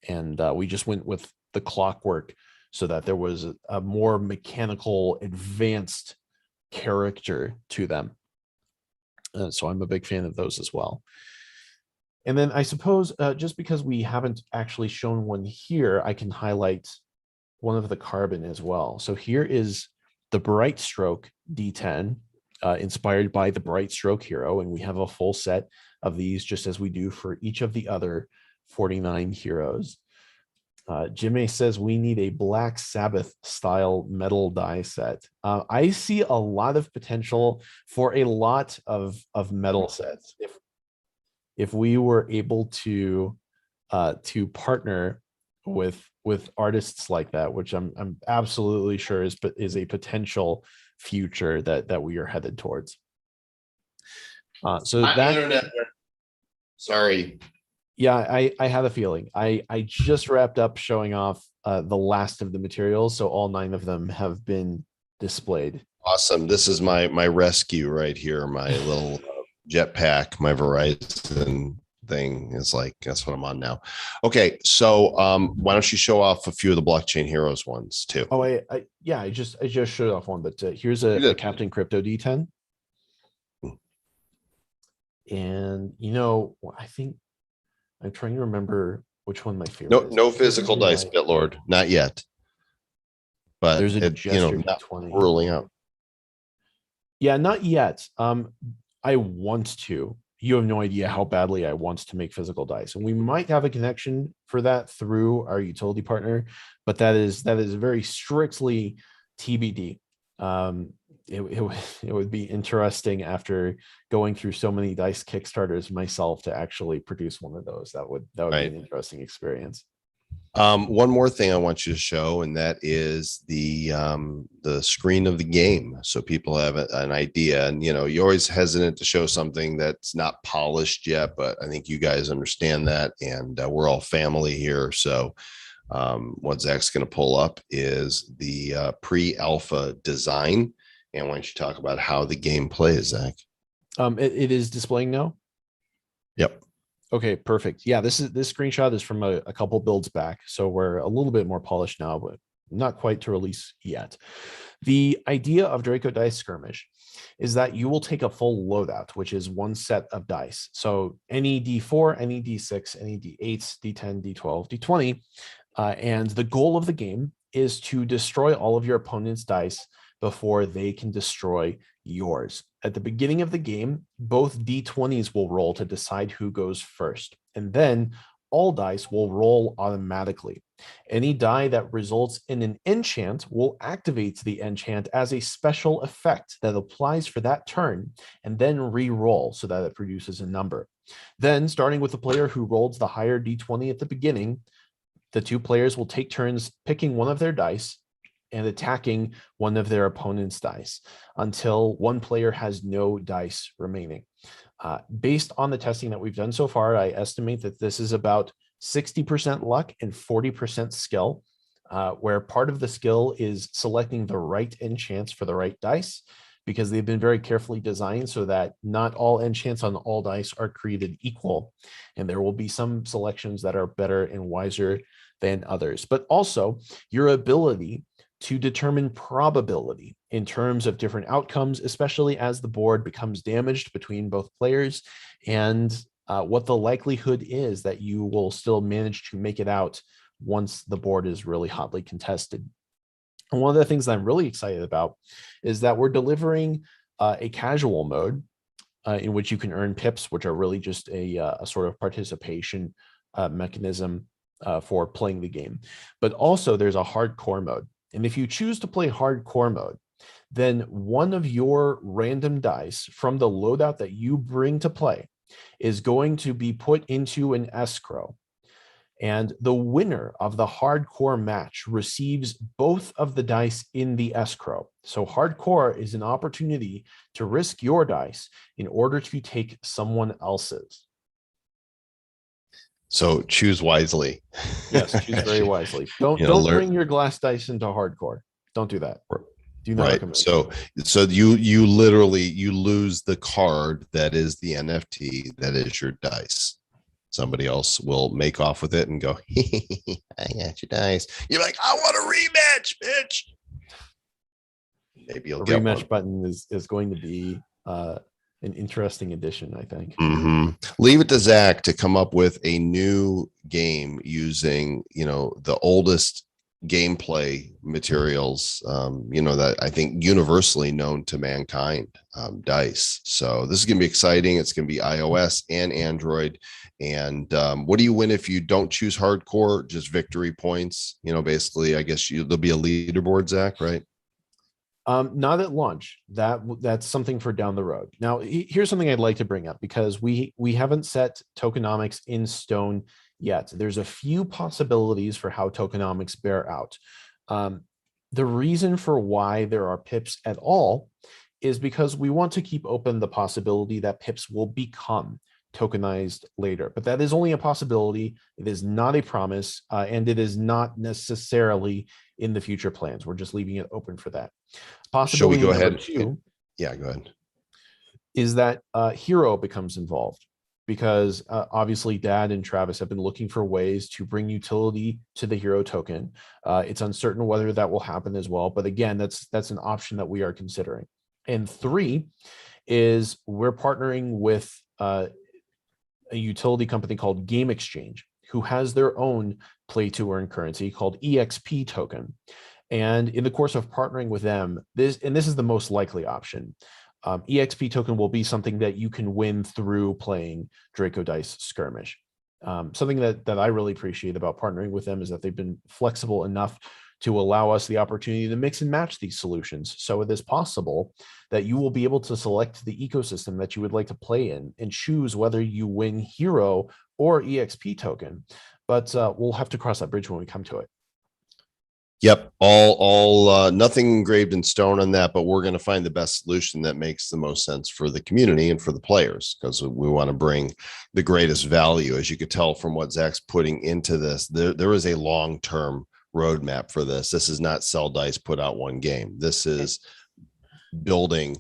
C: And we just went with the clockwork so that there was a more mechanical, advanced character to them. So I'm a big fan of those as well. And then I suppose just because we haven't actually shown one here, I can highlight one of the carbon as well. So here is the Bright Stroke D10, inspired by the Bright Stroke hero. And we have a full set of these, just as we do for each of the other 49 heroes. Jimmy says we need a Black Sabbath style metal die set. I see a lot of potential for a lot of metal sets. If we were able to partner with artists like that, which I'm absolutely sure is a potential future that we are headed towards. So that internet.
A: Sorry.
C: Yeah, I had a feeling. I just wrapped up showing off the last of the materials, so all 9 of them have been displayed.
A: Awesome. This is my rescue right here, my little jetpack, my Verizon thing. It's like, that's what I'm on now. Okay. So why don't you show off a few of the blockchain heroes ones too?
C: Oh, I just showed off one, but here's a Captain Crypto D10. And I think I'm trying to remember which one my favorite is.
A: No physical dice, Bitlord, not yet. But
C: there's a gesture
A: not
C: D20
A: ruling out.
C: Yeah, not yet. I want to. You have no idea how badly I want to make physical dice, and we might have a connection for that through our utility partner, but that is very strictly TBD. It would be interesting after going through so many dice Kickstarters myself to actually produce one of those. That would be an interesting experience.
A: One more thing I want you to show, and that is the screen of the game, so people have an idea. And you're always hesitant to show something that's not polished yet, but I think you guys understand that, and we're all family here. So what Zach's going to pull up is the pre-alpha design, and why don't you talk about how the game plays, Zach?
C: It is displaying now.
A: Yep.
C: Okay, perfect. Yeah, this screenshot is from a couple builds back, so we're a little bit more polished now, but not quite to release yet. The idea of Draco Dice Skirmish is that you will take a full loadout, which is one set of dice. So any D4, any D6, any D8s, D10, D12, D20, and the goal of the game is to destroy all of your opponent's dice before they can destroy yours. At the beginning of the game, both D20s will roll to decide who goes first, and then all dice will roll automatically. Any die that results in an enchant will activate the enchant as a special effect that applies for that turn, and then re-roll so that it produces a number. Then, starting with the player who rolled the higher D20 at the beginning, the two players will take turns picking one of their dice and attacking one of their opponent's dice until one player has no dice remaining. Based on the testing that we've done so far, I estimate that this is about 60% luck and 40% skill, where part of the skill is selecting the right enchants for the right dice, because they've been very carefully designed so that not all enchants on all dice are created equal, and there will be some selections that are better and wiser than others. But also your ability to determine probability in terms of different outcomes, especially as the board becomes damaged between both players, and what the likelihood is that you will still manage to make it out once the board is really hotly contested. And one of the things that I'm really excited about is that we're delivering a casual mode in which you can earn pips, which are really just a sort of participation mechanism for playing the game. But also there's a hardcore mode. And if you choose to play hardcore mode, then one of your random dice from the loadout that you bring to play is going to be put into an escrow. And the winner of the hardcore match receives both of the dice in the escrow. So hardcore is an opportunity to risk your dice in order to take someone else's.
A: So choose wisely.
C: Yes, choose very wisely. Don't bring your glass dice into hardcore. Don't do that. Do not recommend.
A: So you literally lose the card that is the NFT, that is your dice. Somebody else will make off with it and go, I got your dice. You're like, I want a rematch, bitch. Maybe you'll get
C: rematch
A: one.
C: Button is going to be an interesting addition, I think.
A: Mm-hmm. Leave it to Zach to come up with a new game using, the oldest gameplay materials, that I think universally known to mankind, dice. So this is going to be exciting. It's going to be iOS and Android. And what do you win if you don't choose hardcore? Just victory points. Basically, I guess there'll be a leaderboard, Zach, right?
C: Not at launch. That's something for down the road. Now, here's something I'd like to bring up, because we haven't set tokenomics in stone yet. There's a few possibilities for how tokenomics bear out. The reason for why there are pips at all is because we want to keep open the possibility that pips will become tokenized later, but that is only a possibility. It is not a promise, and it is not necessarily in the future plans. We're just leaving it open for that. Possibility
A: Shall we go
C: number
A: ahead?
C: two,
A: yeah, go ahead.
C: is that Hero becomes involved. because obviously Dad and Travis have been looking for ways to bring utility to the hero token. It's uncertain whether that will happen as well, but again, that's an option that we are considering. And 3 is we're partnering with a utility company called Game Exchange, who has their own play to earn currency called EXP token. And in the course of partnering with them, this is the most likely option. EXP token will be something that you can win through playing Draco Dice Skirmish. Something that I really appreciate about partnering with them is that they've been flexible enough to allow us the opportunity to mix and match these solutions. So it is possible that you will be able to select the ecosystem that you would like to play in and choose whether you win hero or EXP token. But we'll have to cross that bridge when we come to it.
A: Yep. All nothing engraved in stone on that, but we're going to find the best solution that makes the most sense for the community and for the players, because we want to bring the greatest value. As you could tell from what Zach's putting into this, there is a long-term roadmap for this. This is not sell dice, put out one game. This is building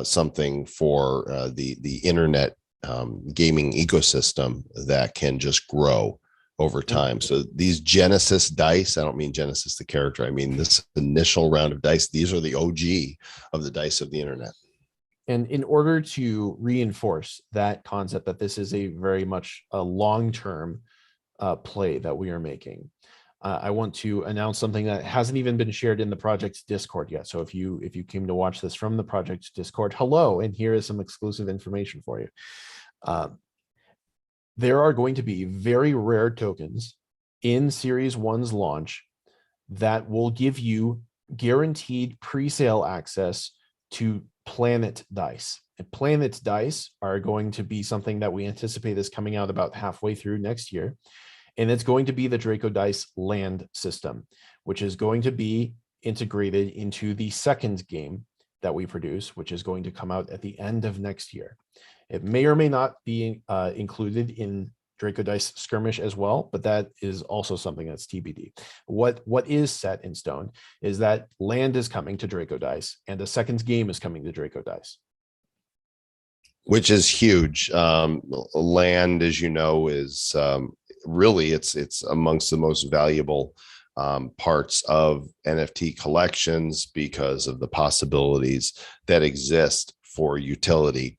A: something for the internet gaming ecosystem that can just grow over time. So these Genesis dice, I don't mean Genesis the character, I mean this initial round of dice, these are the OG of the dice of the internet.
C: And in order to reinforce that concept that this is a very much a long-term play that we are making, I want to announce something that hasn't even been shared in the project's Discord yet. So if you came to watch this from the project's Discord, hello, and here is some exclusive information for you. There are going to be very rare tokens in Series 1's launch that will give you guaranteed pre-sale access to Planet Dice. And Planet Dice are going to be something that we anticipate is coming out about halfway through next year. And it's going to be the Draco Dice land system, which is going to be integrated into the second game that we produce, which is going to come out at the end of next year. It may or may not be included in Draco Dice Skirmish as well, but that is also something that's TBD. What is set in stone is that land is coming to Draco Dice and a second game is coming to Draco Dice.
A: Which is huge. Land, as you know, is really it's amongst the most valuable parts of NFT collections because of the possibilities that exist for utility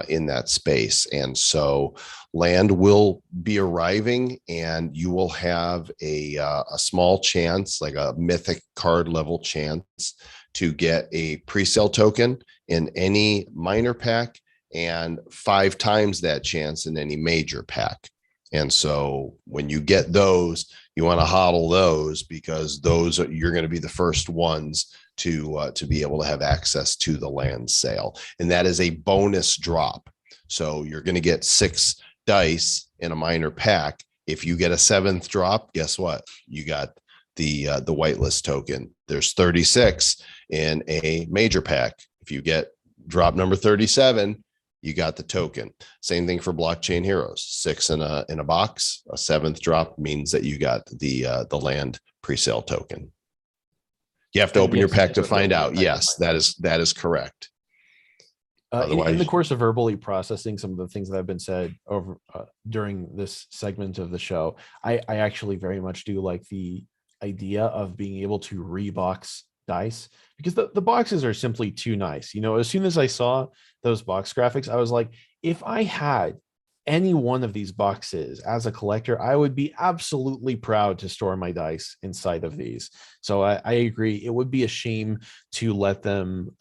A: in that space. And so land will be arriving and you will have a small chance, like a mythic card level chance, to get a pre-sale token in any minor pack and 5 times that chance in any major pack. And so when you get those, you want to hodl those because those are, you're going to be the first ones to be able to have access to the land sale. And that is a bonus drop. So you're going to get 6 dice in a minor pack. If you get a 7th drop, guess what? You got the whitelist token. There's 36 in a major pack. If you get drop number 37, you got the token. Same thing for blockchain heroes. 6 in a box. A 7th drop means that you got the land pre-sale token. You have to open your pack to find out. Yes, that is correct.
C: In the course of verbally processing some of the things that have been said over during this segment of the show, I actually very much do like the idea of being able to rebox dice, because the boxes are simply too nice. You know, as soon as I saw those box graphics, I was like, if I had any one of these boxes as a collector, I would be absolutely proud to store my dice inside of these. So I agree. It would be a shame to let them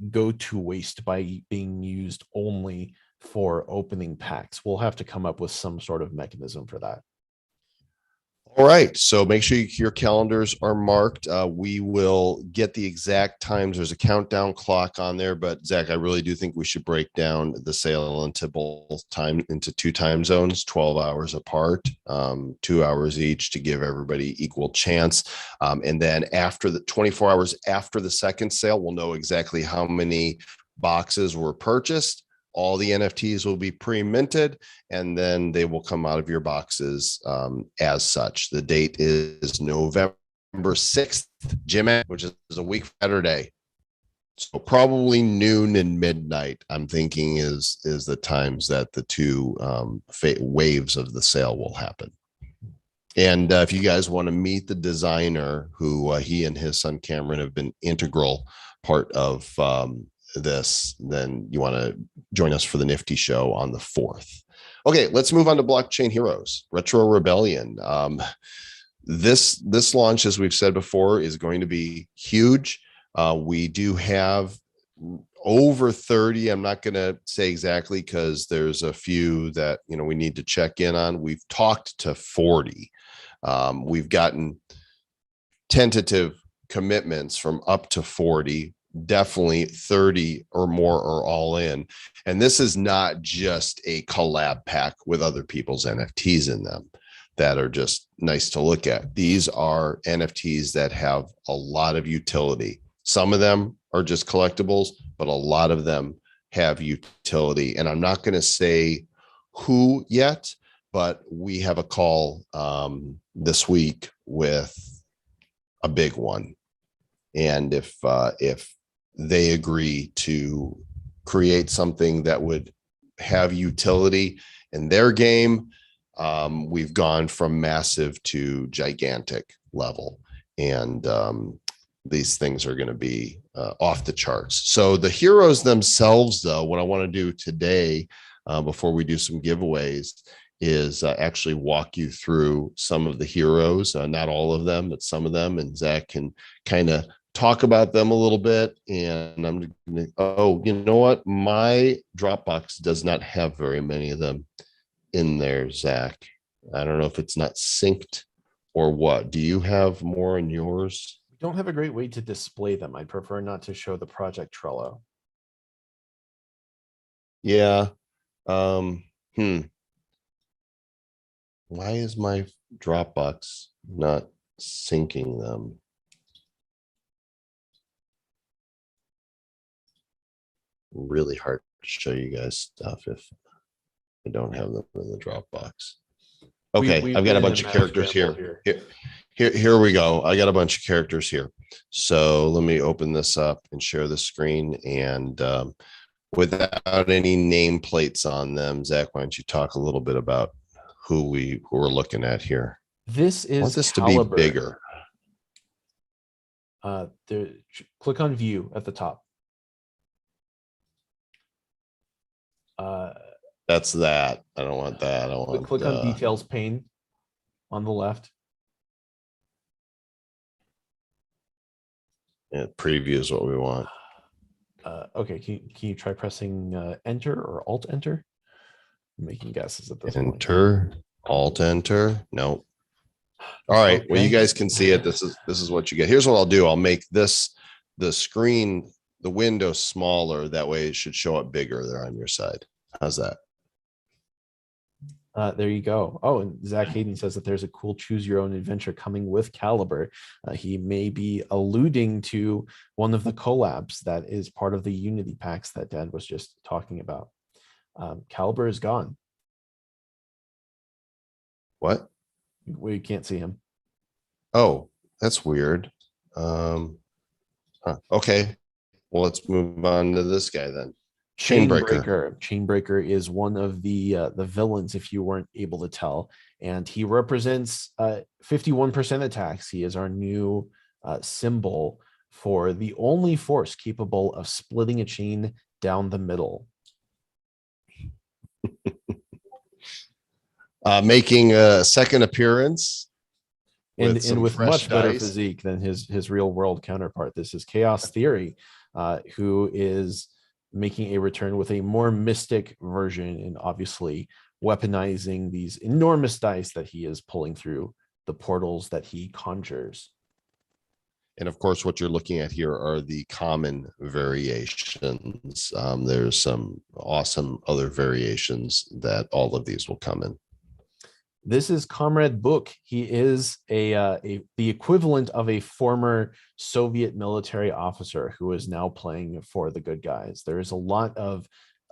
C: go to waste by being used only for opening packs. We'll have to come up with some sort of mechanism for that.
A: All right. So make sure your calendars are marked. We will get the exact times. There's a countdown clock on there, but Zach, I really do think we should break down the sale into into 2 time zones, 12 hours apart, 2 hours each to give everybody equal chance. And then after the 24 hours after the second sale, we'll know exactly how many boxes were purchased. All the NFTs will be pre-minted, and then they will come out of your boxes as such. The date is November 6th, Jim, which is a week Saturday. So probably noon and midnight, I'm thinking is the times that the two waves of the sale will happen. And if you guys want to meet the designer, who he and his son Cameron have been integral part of this, then you want to join us for the Nifty show on the 4th. Okay, let's move on to Blockchain Heroes, Retro Rebellion. This launch, as we've said before, is going to be huge. We do have over 30. I'm not going to say exactly because there's a few that we need to check in on. We've talked to 40. We've gotten tentative commitments from up to 40. Definitely 30 or more are all in. And this is not just a collab pack with other people's NFTs in them that are just nice to look at. These are NFTs that have a lot of utility. Some of them are just collectibles, but a lot of them have utility. And I'm not going to say who yet, but we have a call this week with a big one. And if they agree to create something that would have utility in their game, we've gone from massive to gigantic level. And these things are going to be off the charts. So the heroes themselves, though, what I want to do today, before we do some giveaways, is actually walk you through some of the heroes, not all of them, but some of them. And Zach can kind of talk about them a little bit. And I'm going to, oh, you know what? My Dropbox does not have very many of them in there, Zach. I don't know if it's not synced or what. Do you have more in yours?
C: Don't have a great way to display them. I prefer not to show the project Trello.
A: Yeah. Why is my Dropbox not syncing them? Really hard to show you guys stuff if I don't have them in the Dropbox. Okay, I've got a bunch of characters here. Here we go. I got a bunch of characters here. So let me open this up and share the screen. And without any nameplates on them, Zach, why don't you talk a little bit about who we're looking at here?
C: This is
A: I want this
C: Caliber.
A: to be bigger.
C: Click on View at the top.
A: That's that. I don't want that. I want
C: click on Details pane on the left.
A: Yeah, preview is what we want.
C: Okay, can you try pressing Enter or Alt Enter? I'm making guesses at this point.
A: Enter, Alt Enter. No. All right. Okay. Well, you guys can see it. This is what you get. Here's what I'll do. I'll make the screen, the window smaller. That way it should show up bigger there on your side. How's that?
C: There you go. Oh, and Zach Hayden says that there's a cool choose your own adventure coming with Caliber. He may be alluding to one of the collabs that is part of the Unity packs that Dad was just talking about. Caliber is gone.
A: What?
C: We can't see him.
A: Oh, that's weird. Okay. Well, let's move on to this guy then. Chainbreaker.
C: Chainbreaker is one of the villains, if you weren't able to tell, and he represents 51% attacks. He is our new symbol for the only force capable of splitting a chain down the middle.
A: Making a second appearance.
C: And with much better physique than his real world counterpart. This is Chaos Theory, who is making a return with a more mystic version and obviously weaponizing these enormous dice that he is pulling through the portals that he conjures.
A: And of course, what you're looking at here are the common variations. There's some awesome other variations that all of these will come in.
C: This is Comrade Book. He is the equivalent of a former Soviet military officer who is now playing for the good guys. There is a lot of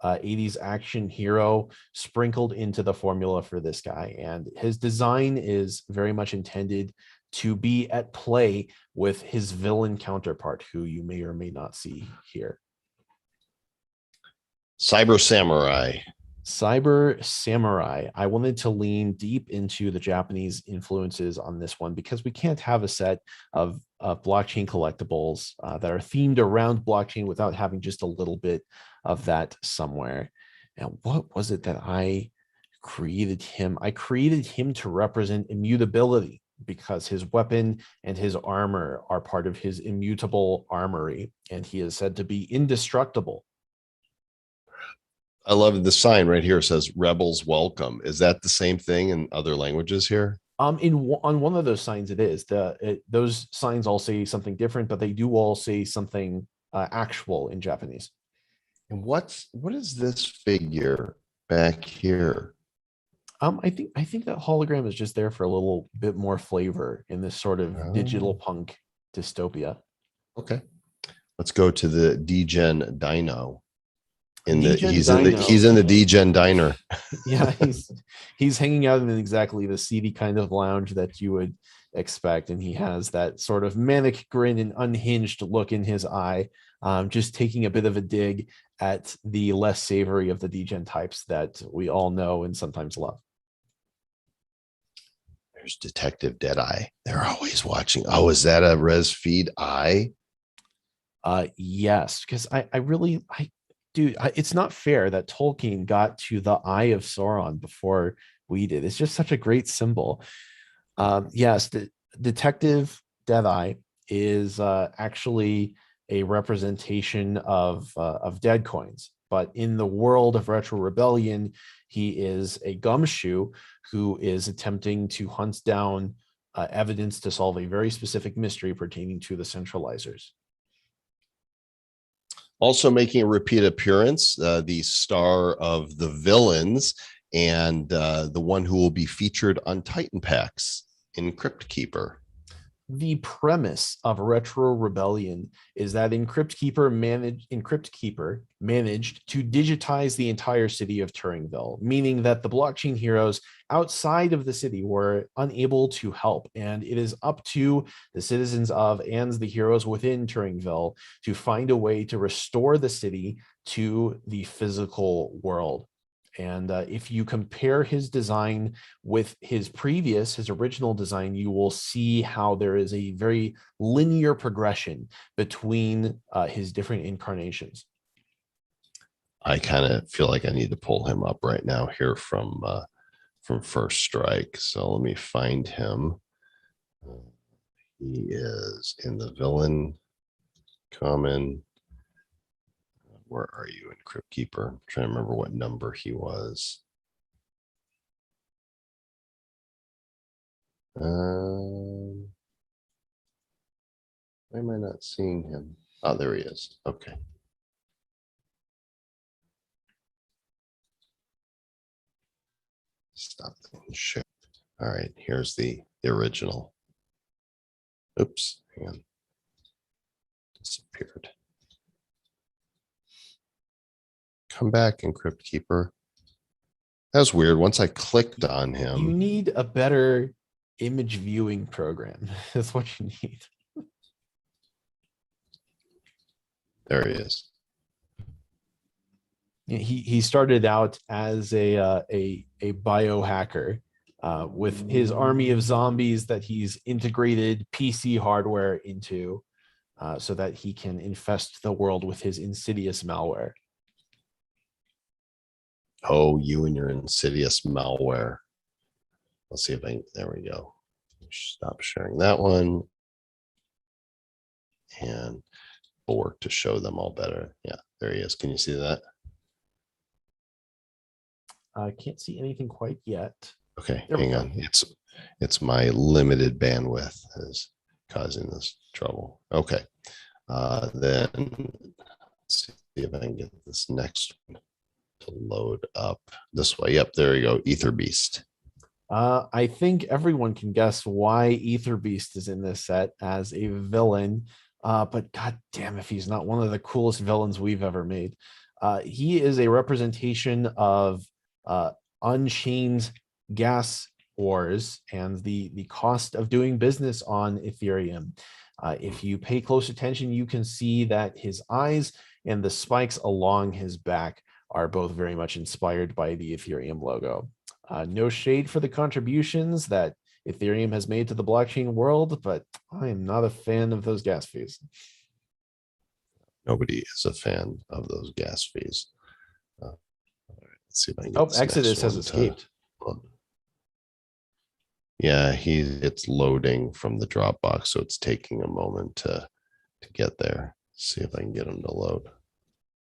C: 80s action hero sprinkled into the formula for this guy. And his design is very much intended to be at play with his villain counterpart, who you may or may not see here.
A: Cyber Samurai.
C: Cyber Samurai. I wanted to lean deep into the Japanese influences on this one because we can't have a set of blockchain collectibles that are themed around blockchain without having just a little bit of that somewhere. And what was it that I created him? I created him to represent immutability because his weapon and his armor are part of his immutable armory, and he is said to be indestructible.
A: I love the sign right here. It says "Rebels Welcome." Is that the same thing in other languages here?
C: On one of those signs, it is. Those signs all say something different, but they do all say something actual in Japanese.
A: And what is this figure back here?
C: I think that hologram is just there for a little bit more flavor in this sort of digital punk dystopia.
A: Okay, let's go to the Degen Dino.
C: He's
A: He's in the Degen Diner.
C: Yeah, he's hanging out in exactly the seedy kind of lounge that you would expect, and he has that sort of manic grin and unhinged look in his eye, just taking a bit of a dig at the less savory of the Degen types that we all know and sometimes love.
A: There's Detective Deadeye. They're always watching. Oh, is that a res feed eye?
C: Yes, because dude, it's not fair that Tolkien got to the Eye of Sauron before we did. It's just such a great symbol. Yes, the Detective Deadeye is actually a representation of dead coins. But in the world of Retro Rebellion, he is a gumshoe who is attempting to hunt down evidence to solve a very specific mystery pertaining to the centralizers.
A: Also making a repeat appearance, the star of the villains and the one who will be featured on Titan packs in Crypt Keeper.
C: The premise of Retro Rebellion is that Encrypt Keeper managed to digitize the entire city of Turingville, meaning that the blockchain heroes outside of the city were unable to help. And it is up to the citizens of and the heroes within Turingville to find a way to restore the city to the physical world. And if you compare his design with his original design, you will see how there is a very linear progression between his different incarnations.
A: I kind of feel like I need to pull him up right now here from First Strike. So let me find him. He is in the villain common. Where are you in Crypt Keeper? I'm trying to remember what number he was. Why am I not seeing him? Oh, there he is. Okay. Stop and shift. All right, here's the original. Oops, hang on. Disappeared. Come back in Crypt Keeper. That was weird. Once I clicked on him.
C: You need a better image viewing program. That's what you need.
A: There he is.
C: He started out as a biohacker with his army of zombies that he's integrated PC hardware into so that he can infest the world with his insidious malware.
A: Oh, you and your insidious malware. Let's see if there we go. Stop sharing that one. And we'll work to show them all better. Yeah, there he is. Can you see that?
C: I can't see anything quite yet.
A: Okay, hang on. It's my limited bandwidth is causing this trouble. Okay. Then let's see if I can get this next one to load up this way. Yep, there you go. Ether Beast.
C: I think everyone can guess why Ether Beast is in this set as a villain. But god damn if he's not one of the coolest villains we've ever made. He is a representation of Unchained gas ores and the cost of doing business on Ethereum. If you pay close attention, you can see that his eyes and the spikes along his back are both very much inspired by the Ethereum logo. No shade for the contributions that Ethereum has made to the blockchain world, but I am not a fan of those gas fees.
A: Nobody is a fan of those gas fees. All right, let's see if I can get
C: Oh,
A: this
C: Exodus
A: next
C: has
A: one
C: escaped.
A: Yeah, it's loading from the Dropbox, so it's taking a moment to get there. See if I can get him to load.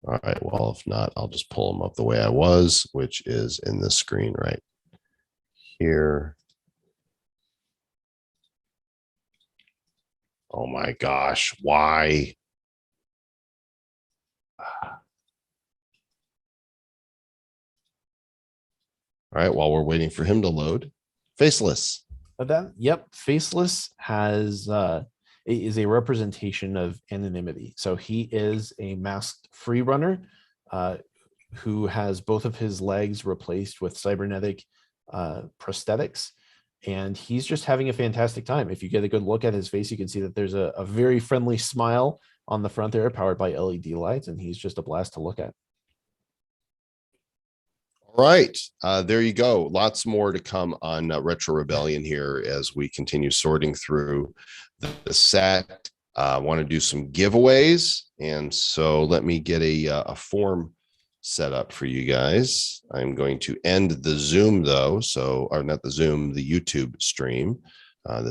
A: All right, well, if not, I'll just pull him up the way I was, which is in the screen right here. Oh my gosh, why? All right, while we're waiting for him to load, Faceless.
C: Faceless is a representation of anonymity. So he is a masked free runner who has both of his legs replaced with cybernetic prosthetics, and he's just having a fantastic time. If you get a good look at his face, you can see that there's a very friendly smile on the front there, powered by LED lights, and he's just a blast to look at.
A: All right, there you go. Lots more to come on Retro Rebellion here as we continue sorting through the set. I want to do some giveaways, and so let me get a form set up for you guys. I'm going to end the Zoom though, or not the Zoom, the YouTube stream. This